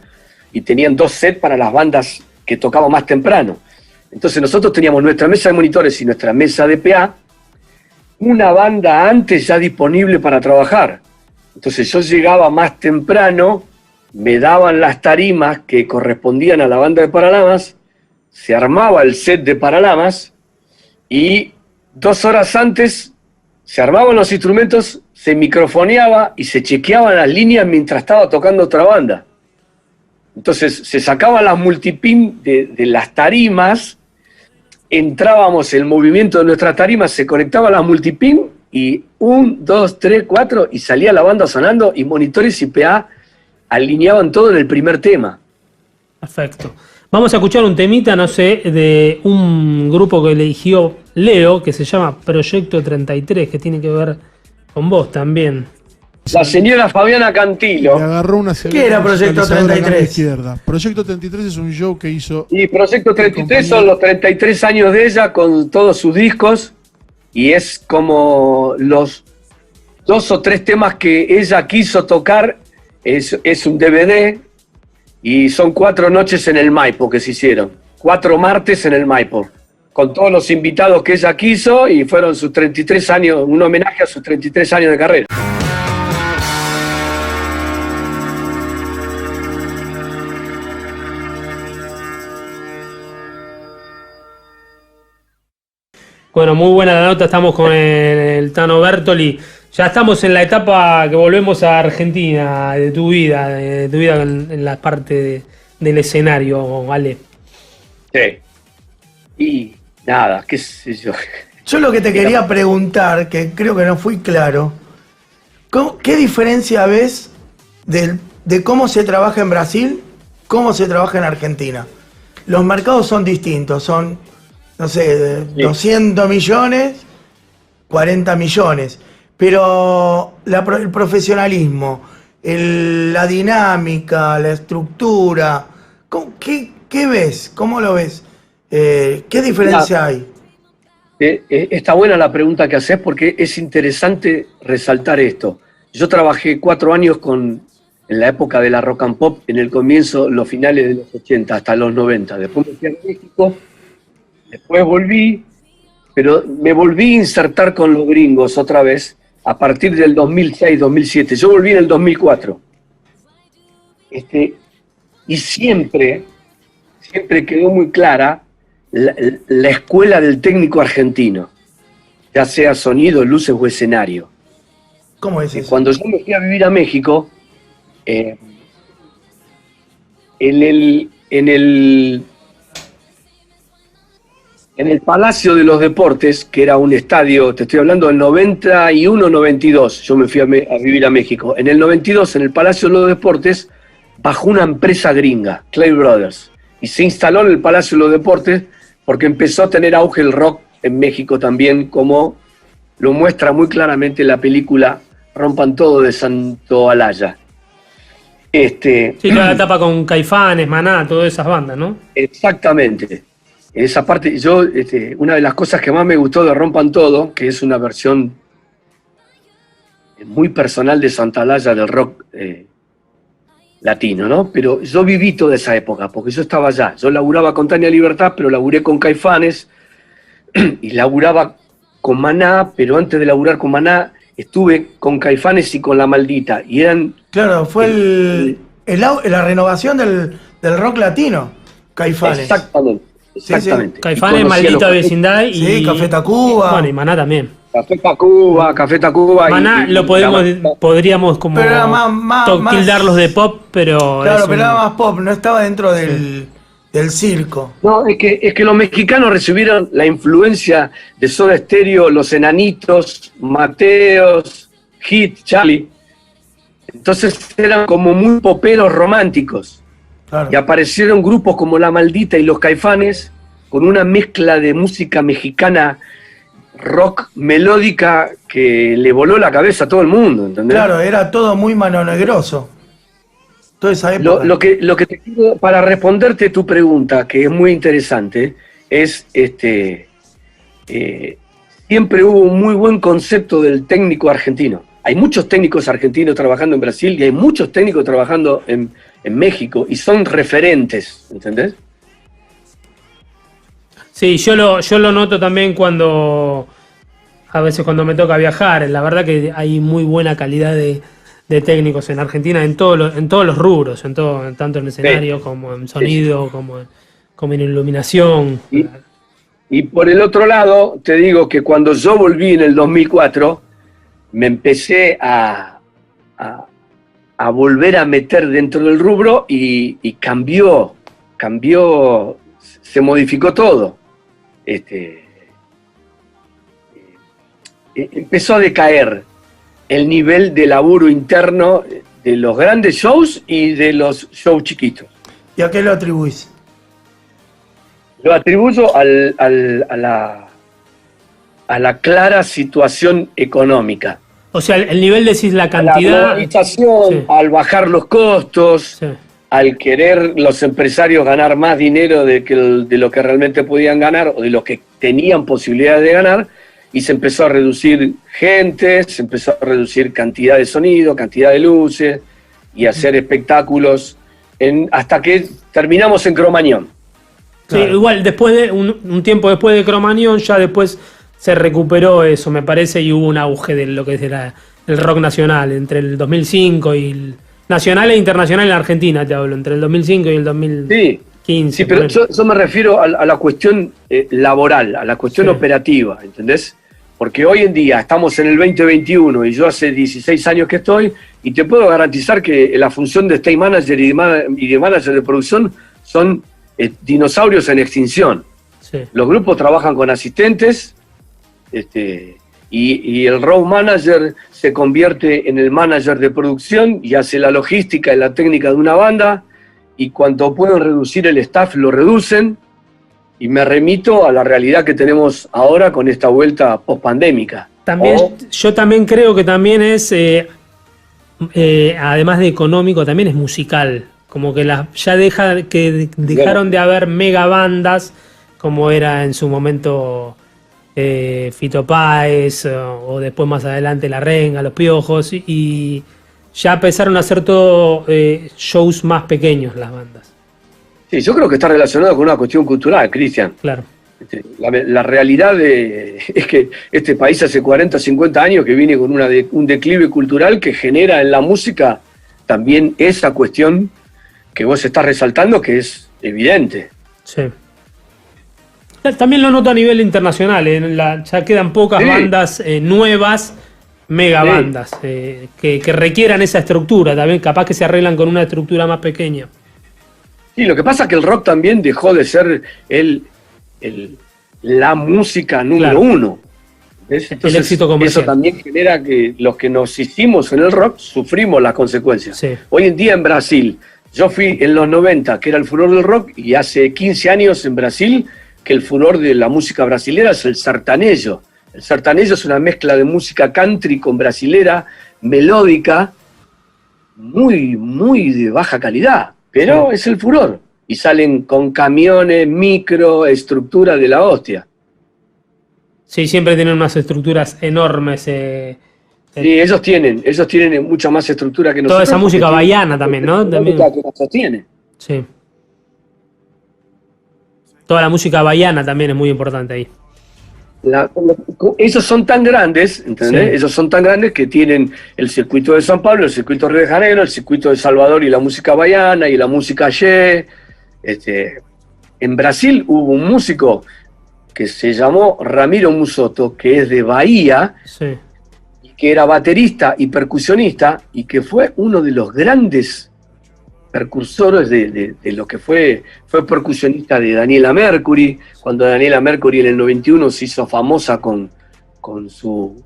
E: y tenían 2 sets para las bandas que tocaban más temprano. Entonces nosotros teníamos nuestra mesa de monitores y nuestra mesa de PA, una banda antes ya disponible para trabajar. Entonces yo llegaba más temprano, me daban las tarimas que correspondían a la banda de Paralamas, se armaba el set de Paralamas y 2 horas antes se armaban los instrumentos, se microfoneaba y se chequeaban las líneas mientras estaba tocando otra banda. Entonces se sacaban las multipin de las tarimas, entrábamos el movimiento de nuestras tarimas, se conectaban las multipin y 1, 2, 3, 4 y salía la banda sonando y monitores y PA alineaban todo en el primer tema.
B: Perfecto. Vamos a escuchar un temita, no sé, de un grupo que eligió Leo, que se llama Proyecto 33, que tiene que ver con vos también.
E: La señora Fabiana Cantilo.
C: Le agarró una
D: ¿Qué era Proyecto 33?
C: Izquierda. Proyecto 33 es un show que hizo...
E: Y Proyecto 33 son los 33 años de ella con todos sus discos y es como los 2 o 3 temas que ella quiso tocar, es un DVD y son 4 noches en el Maipo que se hicieron, 4 martes en el Maipo, con todos los invitados que ella quiso y fueron sus 33 años, un homenaje a sus 33 años de carrera.
B: Bueno, muy buena la nota, estamos con el Tano Bertoli. Ya estamos en la etapa que volvemos a Argentina, de tu vida en la parte del escenario, Ale.
E: Sí. Y nada, qué sé yo.
A: Yo lo que te quería preguntar, que creo que no fui claro, ¿qué diferencia ves de cómo se trabaja en Brasil, cómo se trabaja en Argentina? Los mercados son distintos, son, no sé, 200 millones, 40 millones, pero el profesionalismo, la dinámica, la estructura, ¿qué ves? ¿Cómo lo ves? ¿Qué diferencia hay?
E: Está buena la pregunta que haces porque es interesante resaltar esto. Yo trabajé 4 años en la época de la rock and pop, en el comienzo, los finales de los 80 hasta los 90. Después me fui a México, después volví, pero me volví a insertar con los gringos otra vez a partir del 2006-2007. Yo volví en el 2004. Y siempre quedó muy clara la escuela del técnico argentino, ya sea sonido, luces o escenario.
A: ¿Cómo es eso?
E: Cuando yo me fui a vivir a México, en el Palacio de los Deportes, que era un estadio, te estoy hablando del 91-92, yo me fui a vivir a México. En el 92, en el Palacio de los Deportes, bajó una empresa gringa, Clay Brothers, y se instaló en el Palacio de los Deportes porque empezó a tener auge el rock en México también, como lo muestra muy claramente la película Rompan Todo de Santo Alaya.
B: Sí, toda la etapa con Caifanes, Maná, todas esas bandas, ¿no?
E: Exactamente. En esa parte, una de las cosas que más me gustó de Rompan Todo, que es una versión muy personal de Santa Alaya del rock latino, ¿no? Pero yo viví toda esa época, porque yo estaba allá. Yo laburaba con Tania Libertad, pero laburé con Caifanes, y laburaba con Maná, pero antes de laburar con Maná, estuve con Caifanes y con La Maldita, y eran...
A: Claro, fue la renovación del rock latino, Caifanes.
E: Exactamente.
A: Sí.
B: Caifanes, Maldita Vecindad y...
A: Sí, Café Tacuba.
B: Bueno, y Maná también.
E: Café Tacuba.
B: Maná podríamos como
A: pero era
B: tildarlos de pop, pero...
A: Claro, pero era más pop, no estaba dentro del circo.
E: No, es que los mexicanos recibieron la influencia de Soda Stereo, Los Enanitos, Mateos, Hit, Charlie. Entonces eran como muy poperos románticos.
A: Claro.
E: Y aparecieron grupos como La Maldita y Los Caifanes con una mezcla de música mexicana rock melódica que le voló la cabeza a todo el mundo, ¿entendés?
A: Claro, era todo muy mano negroso. Toda esa época.
E: Lo que te quiero, para responderte tu pregunta, que es muy interesante, es siempre hubo un muy buen concepto del técnico argentino. Hay muchos técnicos argentinos trabajando en Brasil y hay muchos técnicos trabajando en México y son referentes, ¿entendés?
B: Sí, yo lo noto también a veces cuando me toca viajar. La verdad que hay muy buena calidad de técnicos en Argentina en todos los rubros, tanto en escenario como en sonido, como en iluminación.
E: Y por el otro lado, te digo que cuando yo volví en el 2004, me empecé a volver a meter dentro del rubro y cambió, se modificó todo. Empezó a decaer el nivel de laburo interno de los grandes shows y de los shows chiquitos.
A: ¿Y a qué lo atribuís?
E: Lo atribuyo a la clara situación económica.
B: O sea, el nivel, decís, la cantidad...
E: A la globalización, sí. Al bajar los costos, sí. Al querer los empresarios ganar más dinero de lo que realmente podían ganar o de lo que tenían posibilidades de ganar, y se empezó a reducir gente, se empezó a reducir cantidad de sonido, cantidad de luces, y hacer espectáculos, hasta que terminamos en Cromañón.
B: Sí, claro. Igual después de un tiempo después de Cromañón, ya después se recuperó eso, me parece, y hubo un auge de lo que es el rock nacional, entre el 2005 y el nacional e internacional en Argentina, te hablo, entre el 2005 y el 2015.
E: Sí, pero yo me refiero a la cuestión laboral, a la cuestión operativa, ¿entendés? Porque hoy en día estamos en el 2021 y yo hace 16 años que estoy, y te puedo garantizar que la función de stage manager y de manager de producción son dinosaurios en extinción. Sí. Los grupos trabajan con asistentes, Y el road manager se convierte en el manager de producción y hace la logística y la técnica de una banda, y cuando pueden reducir el staff lo reducen, y me remito a la realidad que tenemos ahora con esta vuelta post-pandémica.
B: Yo también creo que también es, además de económico, también es musical. Como que dejaron de haber mega bandas como era en su momento Fito Páez o después más adelante La Renga, Los Piojos, y ya empezaron a hacer todo shows más pequeños las bandas.
E: Sí, yo creo que está relacionado con una cuestión cultural, Cristian.
B: Claro.
E: La realidad es que este país hace 40, 50 años que viene con un declive cultural que genera en la música también esa cuestión que vos estás resaltando, que es evidente.
B: Sí. También lo noto a nivel internacional, ya quedan pocas bandas nuevas, mega bandas, que requieran esa estructura, también capaz que se arreglan con una estructura más pequeña.
E: Sí, lo que pasa es que el rock también dejó de ser la música número uno. Entonces,
B: el éxito comercial.
E: Eso también genera que los que nos hicimos en el rock sufrimos las consecuencias.
B: Sí.
E: Hoy en día en Brasil, yo fui en los 90, que era el furor del rock, y hace 15 años en Brasil, que el furor de la música brasilera es el sertanejo. El sertanejo es una mezcla de música country con brasilera, melódica, muy, muy de baja calidad, pero es el furor. Y salen con camiones, micro, estructura de la hostia.
B: Sí, siempre tienen unas estructuras enormes.
E: Sí, ellos tienen mucha más estructura que nosotros.
B: Toda esa música baiana también, ¿no? También.
E: Que nos sostiene.
B: Sí. Toda la música baiana también es muy importante ahí.
E: Esos son tan grandes, ¿entendés? Sí. Esos son tan grandes que tienen el circuito de San Pablo, el circuito de Río de Janeiro, el circuito de Salvador y la música baiana y la música axé. En Brasil hubo un músico que se llamó Ramiro Musoto, que es de Bahía, y que era baterista y percusionista, y que fue uno de los grandes precursores de lo que fue percusionista de Daniela Mercury, cuando Daniela Mercury en el 91 se hizo famosa con su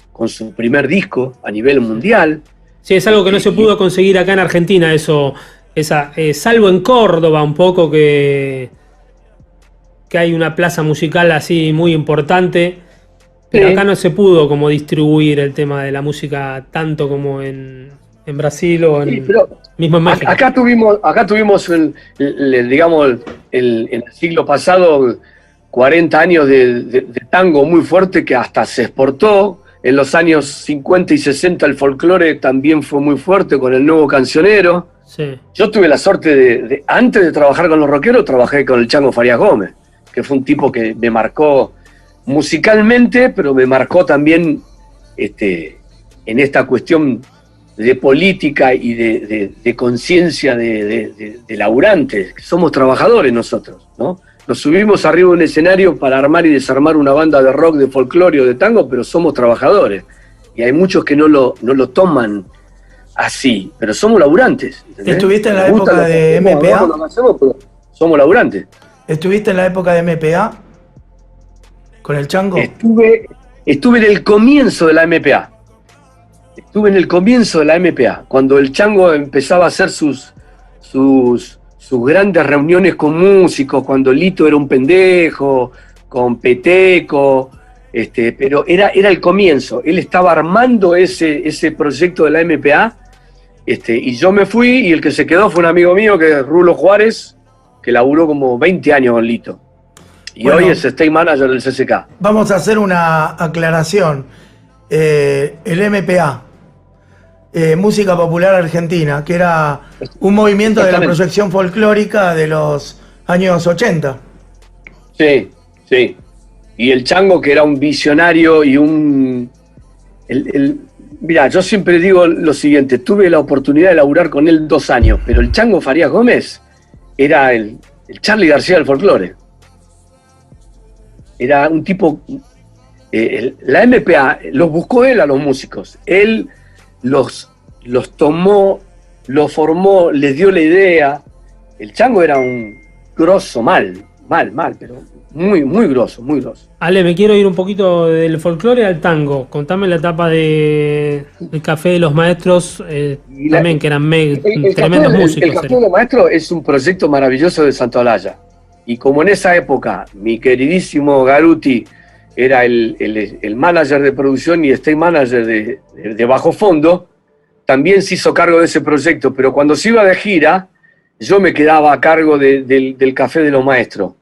E: primer disco a nivel mundial.
B: Sí, es algo que no se pudo conseguir acá en Argentina, salvo en Córdoba un poco, que hay una plaza musical así muy importante, pero acá no se pudo como distribuir el tema de la música tanto como en Brasil o mismo en México.
E: Acá tuvimos digamos, en el siglo pasado 40 años de tango muy fuerte que hasta se exportó. En los años 50 y 60 el folclore también fue muy fuerte con el Nuevo Cancionero.
B: Sí.
E: Yo tuve la suerte antes de trabajar con los rockeros, trabajé con el Chango Farías Gómez, que fue un tipo que me marcó musicalmente, pero me marcó también en esta cuestión de política y de conciencia de laburantes. Somos trabajadores nosotros, ¿no? Nos subimos arriba de un escenario para armar y desarmar una banda de rock, de folclore o de tango, pero somos trabajadores. Y hay muchos que no lo toman así, pero somos laburantes. ¿Entendés?
D: ¿Estuviste en la época de MPA?
E: Somos laburantes.
D: ¿Estuviste en la época de MPA? ¿Con el Chango?
E: Estuve en el comienzo de la MPA. Estuve en el comienzo de la MPA, cuando el Chango empezaba a hacer sus grandes reuniones con músicos, cuando Lito era un pendejo, con Peteco, pero era el comienzo. Él estaba armando ese proyecto de la MPA, y yo me fui, y el que se quedó fue un amigo mío, que es Rulo Juárez, que laburó como 20 años con Lito. Y hoy es state manager del CCK.
D: Vamos a hacer una aclaración. El MPA, Música Popular Argentina, que era un movimiento de la proyección folclórica de los años 80.
E: Sí, sí. Y el Chango, que era un visionario y mirá, yo siempre digo lo siguiente, tuve la oportunidad de laburar con él 2 años, pero el Chango Farías Gómez era el Charly García del folclore. Era un tipo... la MPA los buscó él a los músicos. Él los tomó, los formó, les dio la idea. El Chango era un grosso mal, pero muy, muy grosso, muy grosso.
B: Ale, me quiero ir un poquito del folclore al tango. Contame la etapa del Café de los Maestros, también que eran tremendos músicos.
E: El Café de los Maestros es un proyecto maravilloso de Santolaya. Y como en esa época mi queridísimo Garuti era el manager de producción y stage manager de Bajo Fondo, también se hizo cargo de ese proyecto. Pero cuando se iba de gira, yo me quedaba a cargo del Café de los Maestros.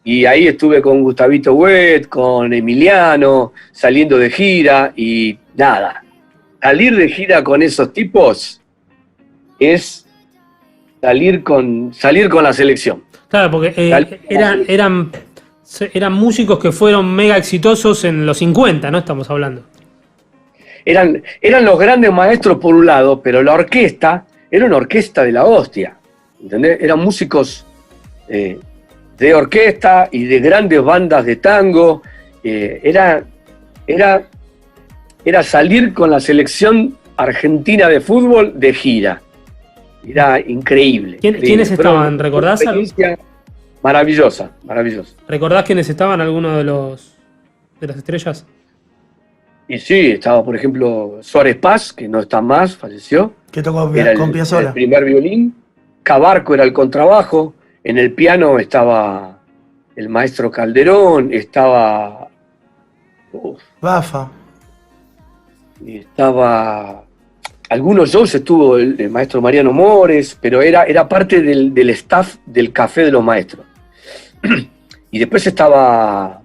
E: Y ahí estuve con Gustavito Huet, con Emiliano, saliendo de gira y nada. Salir de gira con esos tipos es salir con la selección.
B: Claro, porque eran músicos que fueron mega exitosos en los 50, ¿no? Estamos hablando.
E: Eran los grandes maestros por un lado, pero la orquesta era una orquesta de la hostia. ¿Entendés? Eran músicos de orquesta y de grandes bandas de tango. Era salir con la selección argentina de fútbol de gira. Era increíble.
B: ¿Quiénes estaban? ¿Recordás?
E: Maravillosa.
B: ¿Recordás quiénes estaban, algunos de las estrellas?
E: Y sí, estaba por ejemplo Suárez Paz, que no está más, falleció.
D: Que tocó
E: con
D: Piazzolla.
E: El primer violín. Cabarco era el contrabajo. En el piano estaba el maestro Calderón, estaba...
D: Bafa.
E: Y estaba... Algunos shows estuvo el maestro Mariano Mores, pero era parte del staff del Café de los Maestros. Y después estaba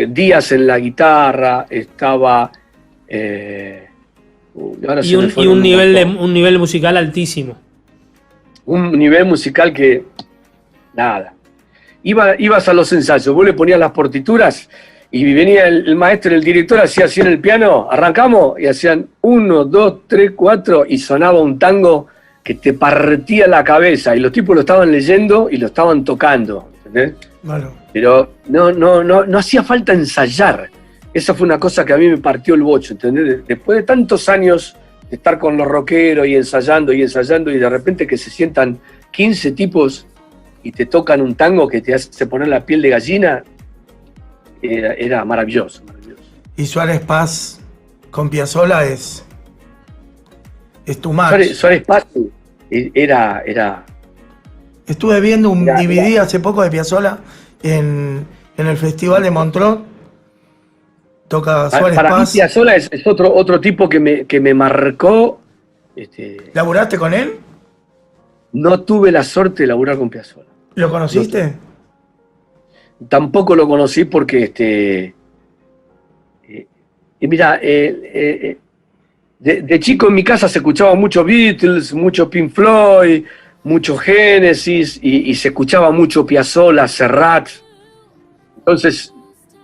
E: Díaz en la guitarra, estaba...
B: un nivel musical altísimo.
E: Un nivel musical que... Nada. Ibas a los ensayos, vos le ponías las partituras y venía el maestro, el director, hacía así en el piano, arrancamos, y hacían 1, 2, 3, 4, y sonaba un tango que te partía la cabeza, y los tipos lo estaban leyendo y lo estaban tocando, ¿entendés?
D: Bueno.
E: Pero no hacía falta ensayar. Esa fue una cosa que a mí me partió el bocho, ¿entendés? Después de tantos años de estar con los rockeros y ensayando, y de repente que se sientan 15 tipos y te tocan un tango que te hace poner la piel de gallina, era maravilloso.
D: Y Suárez Paz con Piazzolla es tu match.
E: Suárez Paz era...
D: Estuve viendo un DVD hace poco de Piazzolla en el Festival de Montreux. Toca Suárez
E: para
D: Paz.
E: Mí Piazzolla es otro tipo que me marcó.
D: ¿Laburaste con él?
E: No tuve la suerte de laburar con Piazzolla.
D: ¿Lo conociste?
E: Tampoco lo conocí porque mira, de chico en mi casa se escuchaba mucho Beatles, mucho Pink Floyd, mucho Genesis y se escuchaba mucho Piazzolla, Serrat. Entonces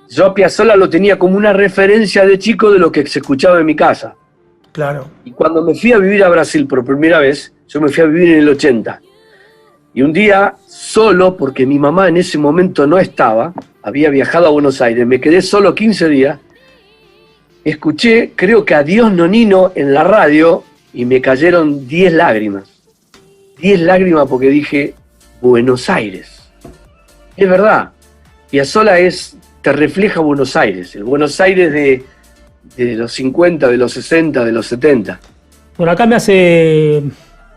E: yo a Piazzolla lo tenía como una referencia de chico de lo que se escuchaba en mi casa.
D: Claro.
E: Y cuando me fui a vivir a Brasil por primera vez, yo me fui a vivir en el 80. Y un día, solo, porque mi mamá en ese momento no estaba, había viajado a Buenos Aires, me quedé solo 15 días, escuché, creo que Adiós Nonino en la radio, y me cayeron 10 lágrimas. 10 lágrimas porque dije, Buenos Aires. Es verdad, Piazzolla te refleja Buenos Aires, el Buenos Aires de los 50, de los 60, de los 70.
B: Por acá me hace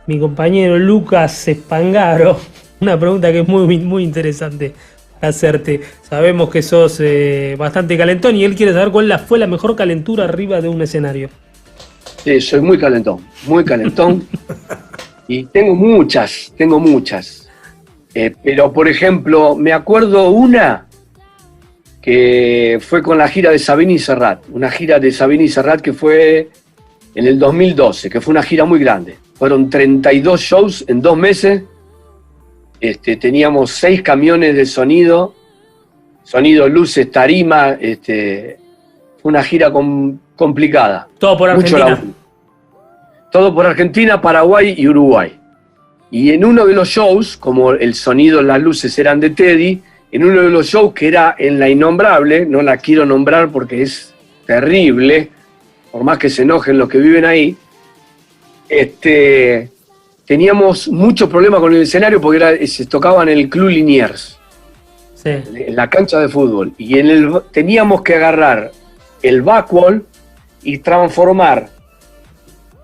B: mi compañero Lucas Espangaro una pregunta que es muy, muy interesante hacerte. Sabemos que sos bastante calentón y él quiere saber cuál fue la mejor calentura arriba de un escenario.
E: Sí, soy muy calentón. Y tengo muchas. Pero, por ejemplo, me acuerdo una que fue con la gira de Sabina y Serrat. Una gira de Sabina y Serrat que fue en el 2012, que fue una gira muy grande. Fueron 32 shows en 2 meses. Teníamos 6 camiones de sonido, luces, tarima. Fue una gira complicada.
B: Todo por Argentina.
E: Todo por Argentina, Paraguay y Uruguay. Y en uno de los shows, como el sonido, las luces eran de Teddy, en uno de los shows que era en La Innombrable, no la quiero nombrar porque es terrible, por más que se enojen los que viven ahí, teníamos muchos problemas con el escenario porque se tocaba en el Club Liniers,
B: Sí.
E: en la cancha de fútbol, y teníamos que agarrar el backwall y transformar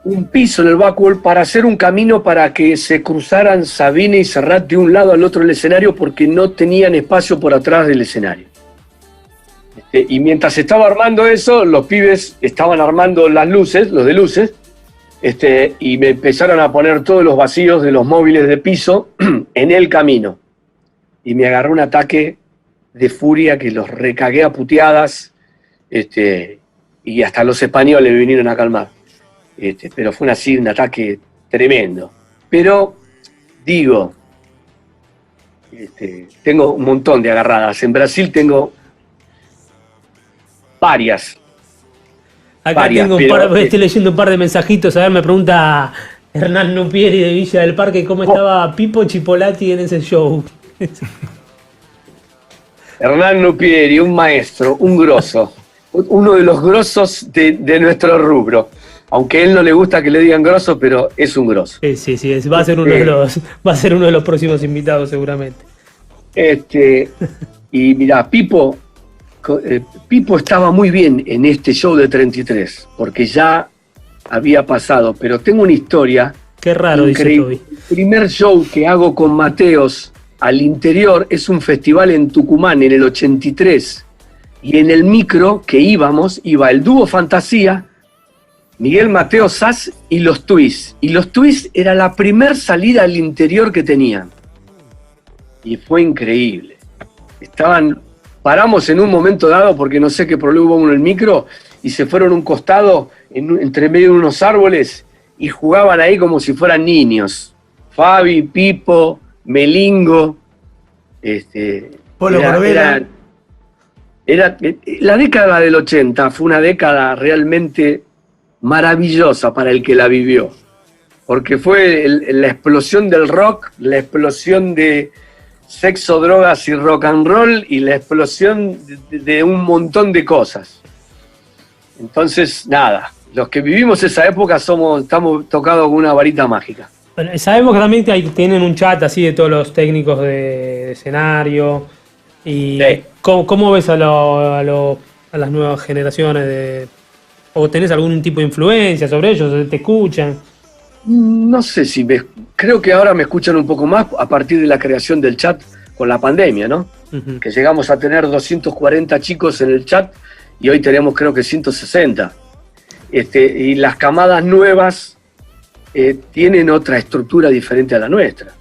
E: un piso en el backwall para hacer un camino para que se cruzaran Sabine y Serrat de un lado al otro del escenario porque no tenían espacio por atrás del escenario. Y mientras se estaba armando eso, los pibes estaban armando las luces, los de luces, y me empezaron a poner todos los vacíos de los móviles de piso en el camino. Y me agarró un ataque de furia que los recagué a puteadas, y hasta los españoles me vinieron a calmar. Pero fue un ataque tremendo. Pero, digo, tengo un montón de agarradas. En Brasil tengo varias.
B: Acá tengo estoy leyendo un par de mensajitos. A ver, me pregunta Hernán Nupieri de Villa del Parque cómo estaba Pipo Chipolati en ese show.
E: Hernán Nupieri, un maestro, un grosso. Uno de los grosos de nuestro rubro. Aunque a él no le gusta que le digan grosso, pero es un grosso.
B: Sí, va a ser uno de los próximos invitados seguramente.
E: Y mirá, Pipo estaba muy bien en este show de 33, porque ya había pasado, pero tengo una historia.
B: Qué raro,
E: increíble.
B: dice Toby.
E: El primer show que hago con Mateos al interior es un festival en Tucumán en el 83, y en el micro que iba el dúo Fantasía, Miguel Mateo Sass y los Twists. Y los Twists era la primer salida al interior que tenían. Y fue increíble. Paramos en un momento dado porque no sé qué problema hubo en el micro y se fueron a un costado entre medio de unos árboles y jugaban ahí como si fueran niños. Fabi, Pipo, Melingo.
A: Polo Corbera.
E: La década del 80 fue una década realmente maravillosa para el que la vivió, porque fue la explosión del rock, la explosión de sexo, drogas y rock and roll y la explosión de un montón de cosas. Entonces, nada, los que vivimos esa época estamos tocados con una varita mágica.
B: Bueno, sabemos que también tienen un chat así de todos los técnicos de escenario. Y
E: sí.
B: ¿Cómo ves a las nuevas generaciones? ¿O tenés algún tipo de influencia sobre ellos? ¿Te escuchan?
E: No sé si creo que ahora me escuchan un poco más a partir de la creación del chat con la pandemia, ¿no? Uh-huh. Que llegamos a tener 240 chicos en el chat y hoy tenemos creo que 160. Y las camadas nuevas tienen otra estructura diferente a la nuestra.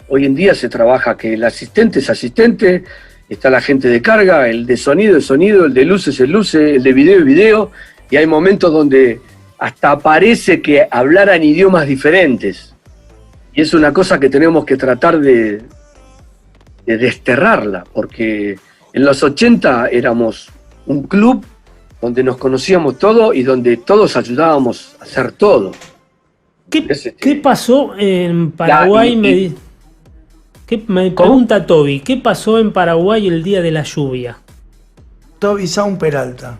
E: Hoy en día se trabaja que el asistente es asistente, está la gente de carga, el de sonido es sonido, el de luces es luces, el de video es video, y hay momentos donde hasta parece que hablaran idiomas diferentes. Y es una cosa que tenemos que tratar de desterrarla, porque en los 80 éramos un club donde nos conocíamos todos y donde todos ayudábamos a hacer todo.
B: ¿Qué pasó en Paraguay? Me pregunta Toby, ¿qué pasó en Paraguay el día de la lluvia?
A: Toby Sound Peralta.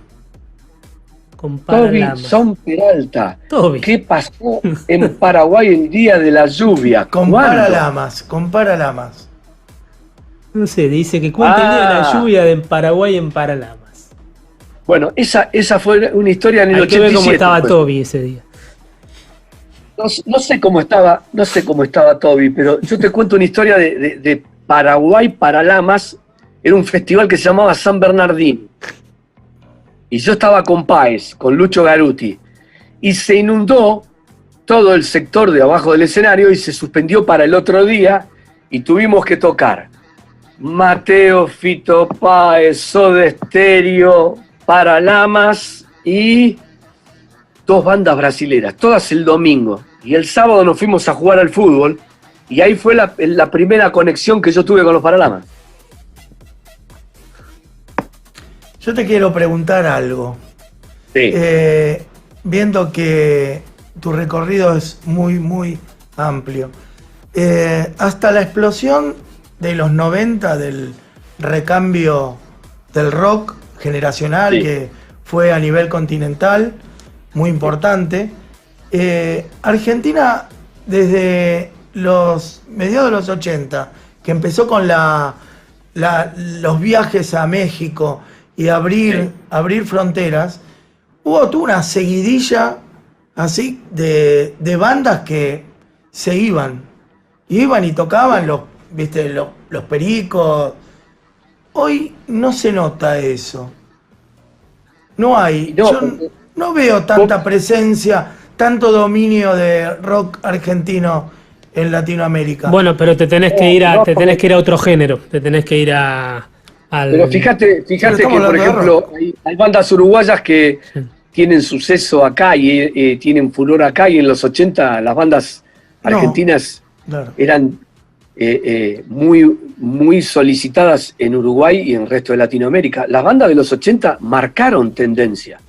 E: Toby Sound Peralta.
B: Toby.
E: ¿Qué pasó en Paraguay el día de la lluvia?
A: Compara Lamas.
B: No sé, dice que cuenta el día de la lluvia en Paraguay en Paralamas.
E: Bueno, esa fue una historia en el 87.
B: Hay que ver cómo estaba Toby ese día.
E: No sé cómo estaba Toby, pero yo te cuento una historia de Paraguay, Paralamas. Era un festival que se llamaba San Bernardín. Y yo estaba con Páez, con Lucho Garuti. Y se inundó todo el sector de abajo del escenario y se suspendió para el otro día y tuvimos que tocar Mateo, Fito Páez, Soda Stereo, Paralamas y 2 bandas brasileras, todas el domingo. Y el sábado nos fuimos a jugar al fútbol y ahí fue la primera conexión que yo tuve con los Paralamas.
A: Yo te quiero preguntar algo.
E: Sí.
A: Viendo que tu recorrido es muy, muy amplio. Hasta la explosión de los 90 del recambio del rock generacional, sí, que fue a nivel continental, muy importante. Argentina
D: desde los mediados de los 80, que empezó con los viajes a México y abrir fronteras, hubo toda una seguidilla así de bandas que se iban y tocaban los Pericos. Hoy no se nota eso. No hay. Yo no veo tanta presencia, tanto dominio de rock argentino en Latinoamérica.
B: Bueno, pero te tenés que ir a otro género, te tenés que ir al...
E: Pero fíjate que, por ejemplo, hay bandas uruguayas que tienen suceso acá y tienen furor acá, y en los 80 las bandas argentinas eran muy solicitadas en Uruguay y en el resto de Latinoamérica. Las bandas de los 80 marcaron tendencia.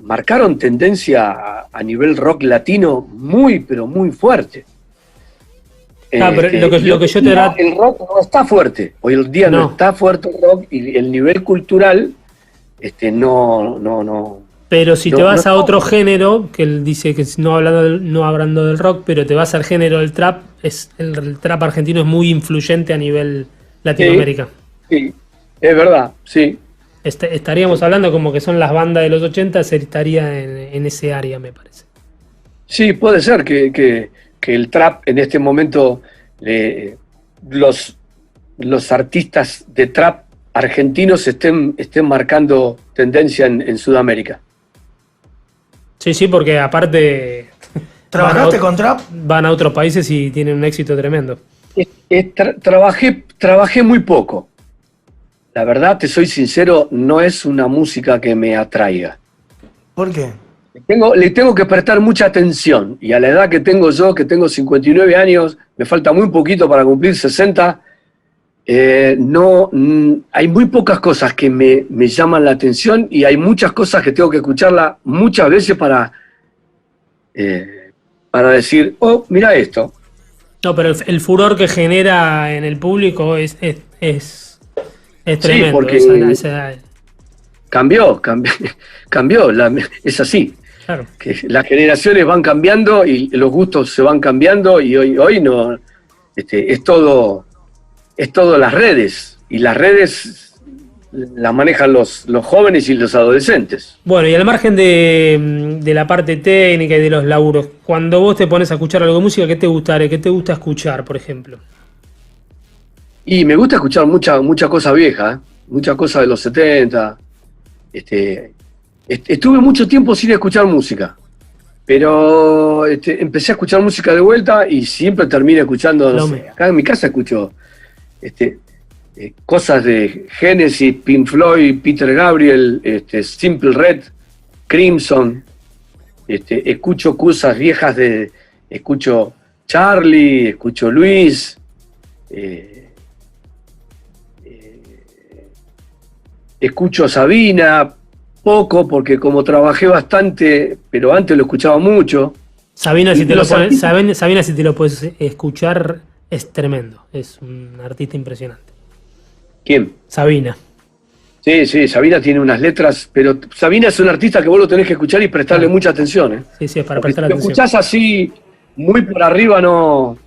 E: Marcaron tendencia a nivel rock latino muy, pero muy fuerte.
B: Pero lo que yo te da...
E: El rock no está fuerte. Hoy en día no está fuerte el rock, y el nivel cultural no.
B: Pero si te vas a otro género, que él dice que no hablando del rock, pero te vas al género del trap, el trap argentino es muy influyente a nivel Latinoamérica.
E: Sí, es verdad, sí.
B: Estaríamos hablando como que son las bandas de los 80, se estaría en ese área, me parece.
E: Sí, puede ser que el trap en este momento, los artistas de trap argentinos estén marcando tendencia en Sudamérica.
B: Sí, porque aparte...
D: ¿Trabajaste con trap?
B: Van a otros países y tienen un éxito tremendo.
E: Trabajé muy poco. La verdad, te soy sincero, no es una música que me atraiga.
D: ¿Por qué?
E: Le tengo que prestar mucha atención, y a la edad que tengo yo, que tengo 59 años, me falta muy poquito para cumplir 60, hay muy pocas cosas que me llaman la atención, y hay muchas cosas que tengo que escucharla muchas veces para decir, oh, mira esto.
B: No, pero el furor que genera en el público es tremendo.
E: Sí, porque cambió, es así.
B: Claro.
E: Que las generaciones van cambiando y los gustos se van cambiando, y hoy no, es todo las redes, y las redes las manejan los jóvenes y los adolescentes.
B: Bueno, y al margen de la parte técnica y de los laburos, cuando vos te pones a escuchar algo de música, ¿qué te gusta escuchar, por ejemplo?
E: Y me gusta escuchar mucha cosa vieja, mucha cosa de los 70. Estuve mucho tiempo sin escuchar música, pero empecé a escuchar música de vuelta y siempre termino escuchando, no sé, acá en mi casa escucho cosas de Genesis, Pink Floyd, Peter Gabriel, Simple Red, Crimson, escucho cosas viejas escucho Charlie, escucho Luis, escucho Sabina, poco, porque como trabajé bastante, pero antes lo escuchaba mucho.
B: Sabina, si te lo puedes escuchar, es tremendo. Es un artista impresionante.
E: ¿Quién?
B: Sabina.
E: Sí, Sabina tiene unas letras, pero Sabina es un artista que vos lo tenés que escuchar y prestarle mucha atención.
B: Sí, es para
E: porque
B: prestar
E: si lo
B: atención.
E: escuchás así, muy por arriba, no...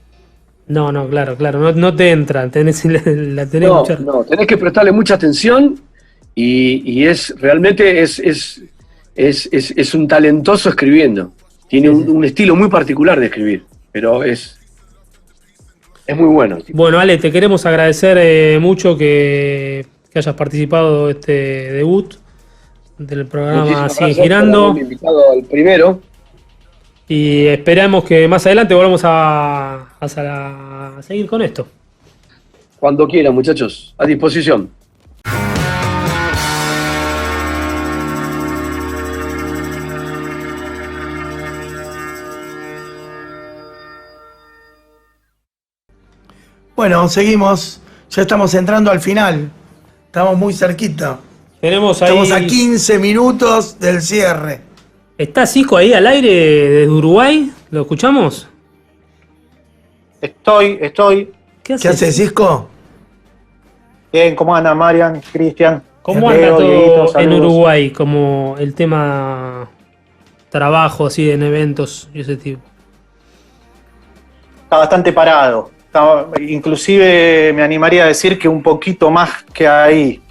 B: No, claro, no te entra, la tenés que escuchar.
E: No, tenés que prestarle mucha atención, y realmente es un talentoso escribiendo. Tiene un estilo muy particular de escribir, pero es muy bueno.
B: Bueno, Ale, te queremos agradecer mucho que hayas participado de este debut del programa Sigue Girando.
E: Invitado al primero.
B: Y esperamos que más adelante volvamos a seguir con esto.
E: Cuando quieran, muchachos, a disposición.
D: Bueno, seguimos. Ya estamos entrando al final. Estamos muy cerquita.
B: Estamos
D: a 15 minutos del cierre.
B: ¿Está Cisco ahí al aire desde Uruguay? ¿Lo escuchamos?
F: Estoy.
D: ¿Qué hace Cisco?
F: Bien, ¿cómo anda Marian, Cristian?
B: ¿Cómo anda todo en Uruguay? Como el tema trabajo, así, en eventos y ese tipo.
F: está bastante parado. Inclusive me animaría a decir que un poquito más que ahí.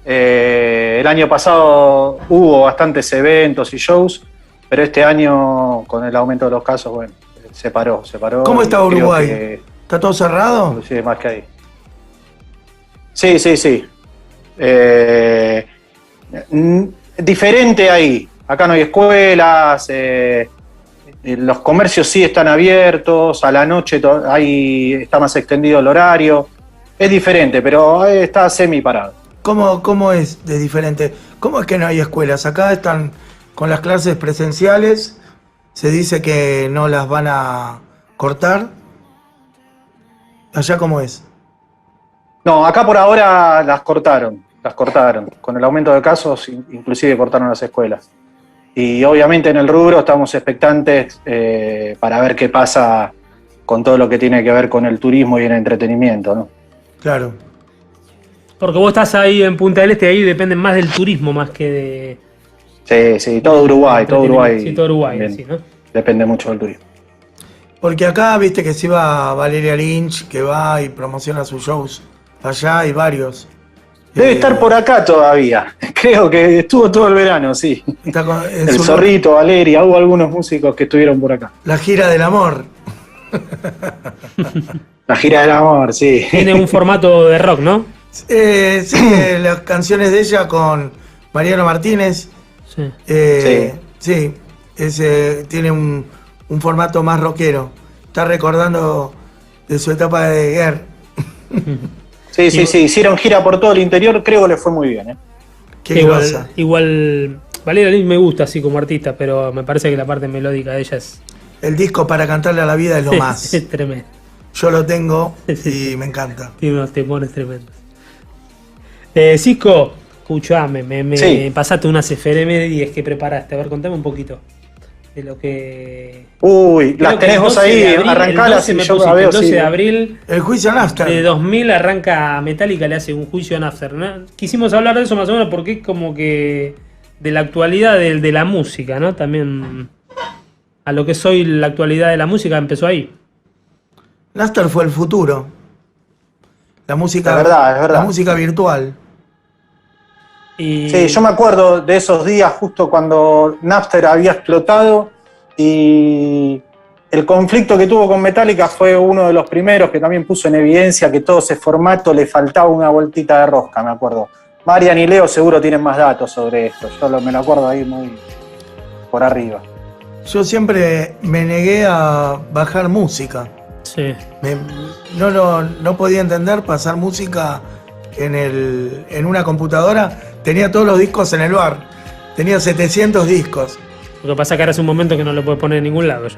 F: El año pasado hubo bastantes eventos y shows, pero este año, con el aumento de los casos, bueno, se paró.
D: ¿Cómo está Uruguay? ¿Está todo cerrado?
F: Inclusive más que ahí. Sí. Diferente ahí. Acá no hay escuelas, los comercios sí están abiertos, a la noche está más extendido el horario. Es diferente, pero está semi parado.
D: ¿Cómo es de diferente? ¿Cómo es que no hay escuelas? Acá están con las clases presenciales, se dice que no las van a cortar. ¿Allá cómo es?
F: No, acá por ahora las cortaron. Con el aumento de casos, inclusive cortaron las escuelas. Y obviamente en el rubro estamos expectantes para ver qué pasa con todo lo que tiene que ver con el turismo y el entretenimiento, ¿no?
D: Claro.
B: Porque vos estás ahí en Punta del Este, ahí dependen más del turismo más que de...
F: Sí, todo Uruguay.
B: Sí, todo Uruguay, así, ¿no?
F: Depende mucho del turismo.
D: Porque acá, viste que se iba Valeria Lynch, que va y promociona sus shows. Allá hay varios.
F: Debe estar por acá todavía. Creo que estuvo todo el verano, sí. El Zorrito, Valeria, hubo algunos músicos que estuvieron por acá.
D: La gira del amor.
F: La gira del amor, sí.
B: Tiene un formato de rock, ¿no?
D: Sí, las canciones de ella con Mariano Martínez.
B: Sí.
D: Sí, tiene un formato más rockero. Está recordando de su etapa de guerra.
F: Sí, hicieron gira por todo el interior, creo que le fue muy bien.
D: Qué cosa.
B: Igual, Valeria Lynch me gusta así como artista, pero me parece que la parte melódica de ella es...
D: El disco Para Cantarle a la Vida es lo más.
B: Es tremendo.
D: Yo lo tengo y me encanta.
B: Tiene unos temores tremendos. Cisco, escuchame, me pasaste unas efemérides que preparaste. A ver, contame un poquito de lo que...
F: Uy, las tenés vos ahí, arrancalas y yo la veo.
B: El 12 de abril
D: el juicio Napster
B: de 2000 arranca Metallica, le hace un juicio a Napster, ¿no? Quisimos hablar de eso más o menos porque es como que de la actualidad de la música, ¿no? También a lo que soy la actualidad de la música empezó ahí.
D: Napster fue el futuro. La música,
F: es verdad.
D: La música virtual.
F: Sí, yo me acuerdo de esos días justo cuando Napster había explotado y el conflicto que tuvo con Metallica fue uno de los primeros que también puso en evidencia que todo ese formato le faltaba una vueltita de rosca, me acuerdo. Marian y Leo seguro tienen más datos sobre esto, me lo acuerdo ahí muy por arriba.
D: Yo siempre me negué a bajar música.
B: Sí.
D: No podía entender pasar música en una computadora. Tenía todos los discos en el bar. Tenía 700 discos.
B: Lo que pasa es que ahora es un momento que no lo puedes poner en ningún lado.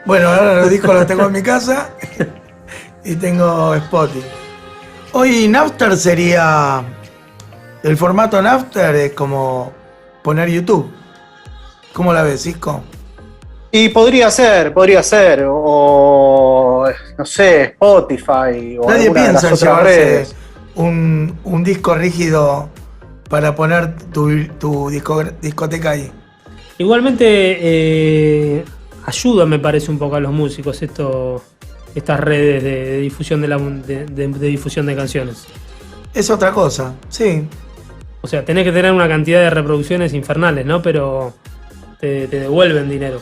D: Bueno, ahora los discos los tengo en mi casa y tengo Spotify. Hoy Napster sería... El formato Napster es como poner YouTube. ¿Cómo la ves, Cisco?
F: Y podría ser, o no sé, Spotify, o
D: nadie piensa en llevarse
F: redes.
D: Un disco rígido para poner tu discoteca ahí.
B: Igualmente ayuda, me parece, un poco a los músicos estas redes de difusión de difusión de canciones.
D: Es otra cosa, sí.
B: O sea, tenés que tener una cantidad de reproducciones infernales, ¿no? Pero te devuelven dinero.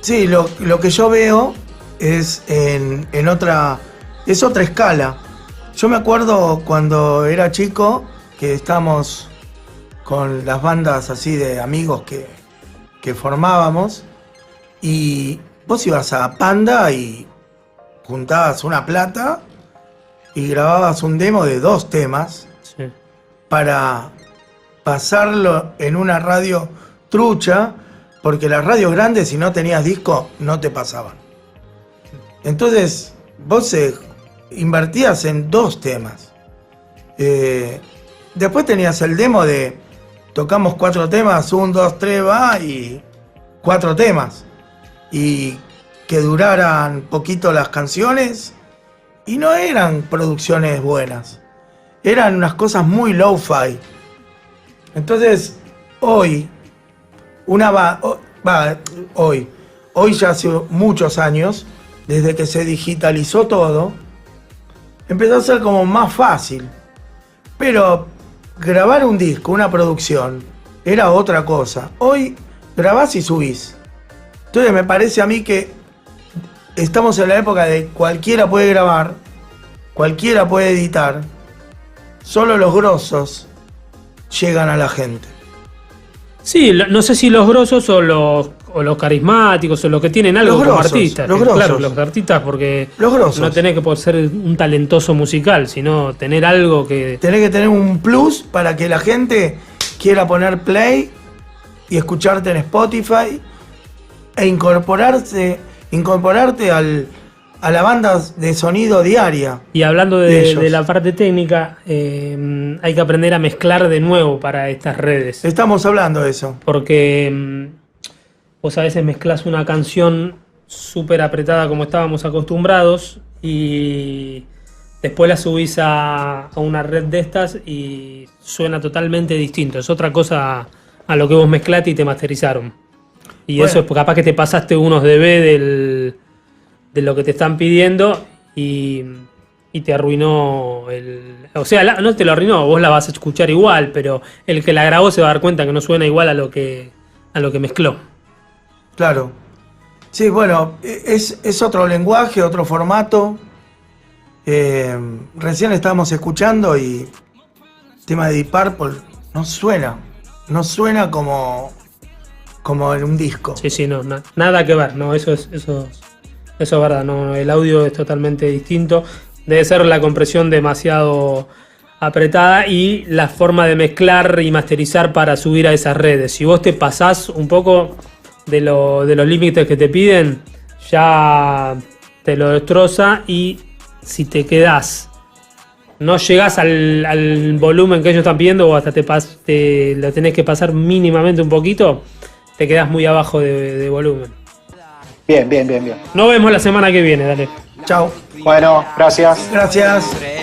D: Sí, lo que yo veo es en otra escala. Yo me acuerdo cuando era chico que estábamos con las bandas así de amigos que formábamos y vos ibas a Panda y juntabas una plata y grababas un demo de 2 temas para pasarlo en una radio trucha, porque las radios grandes, si no tenías disco, no te pasaban. Entonces, vos invertías en 2 temas. Después tenías el demo de tocamos 4 temas, 1, 2, 3, va, y 4 temas. Y que duraran poquito las canciones, y no eran producciones buenas. Eran unas cosas muy low-fi. Entonces, hoy ya hace muchos años,
A: desde que se digitalizó todo, empezó a ser como más fácil. Pero grabar un disco, una producción, era otra cosa. Hoy grabás y subís. Entonces me parece a mí que estamos en la época de cualquiera puede grabar, cualquiera puede editar, solo los grosos llegan a la gente.
B: Sí, no sé si los grosos o los carismáticos o los que tienen algo como artistas.
A: Los grosos.
B: Claro, los artistas, porque
A: los grosos.
B: No tenés que por ser un talentoso musical, sino tener algo que...
A: Tenés que tener un plus para que la gente quiera poner play y escucharte en Spotify e incorporarte a la banda de sonido diaria.
B: Y hablando de la parte técnica, hay que aprender a mezclar de nuevo para estas redes.
A: Estamos hablando de eso.
B: Porque vos a veces mezclás una canción súper apretada como estábamos acostumbrados y después la subís a una red de estas y suena totalmente distinto. Es otra cosa a lo que vos mezclaste y te masterizaron. Y bueno, eso es capaz que te pasaste unos dB de lo que te están pidiendo y te arruinó o sea, no te lo arruinó, vos la vas a escuchar igual, pero el que la grabó se va a dar cuenta que no suena igual a lo que mezcló.
A: Claro. Sí, bueno, es otro lenguaje, otro formato. Recién estábamos escuchando y el tema de Deep Purple no suena como en un disco.
B: Sí, no, nada que ver, no, eso es verdad, no, el audio es totalmente distinto. Debe ser la compresión demasiado apretada y la forma de mezclar y masterizar para subir a esas redes. Si vos te pasás un poco de los límites que te piden, ya te lo destroza, y si te quedás, no llegás al volumen que ellos están pidiendo o hasta te lo tenés que pasar mínimamente un poquito, te quedás muy abajo de volumen.
F: Bien.
B: Nos vemos la semana que viene, dale.
A: Chao.
F: Bueno, gracias.
A: Gracias.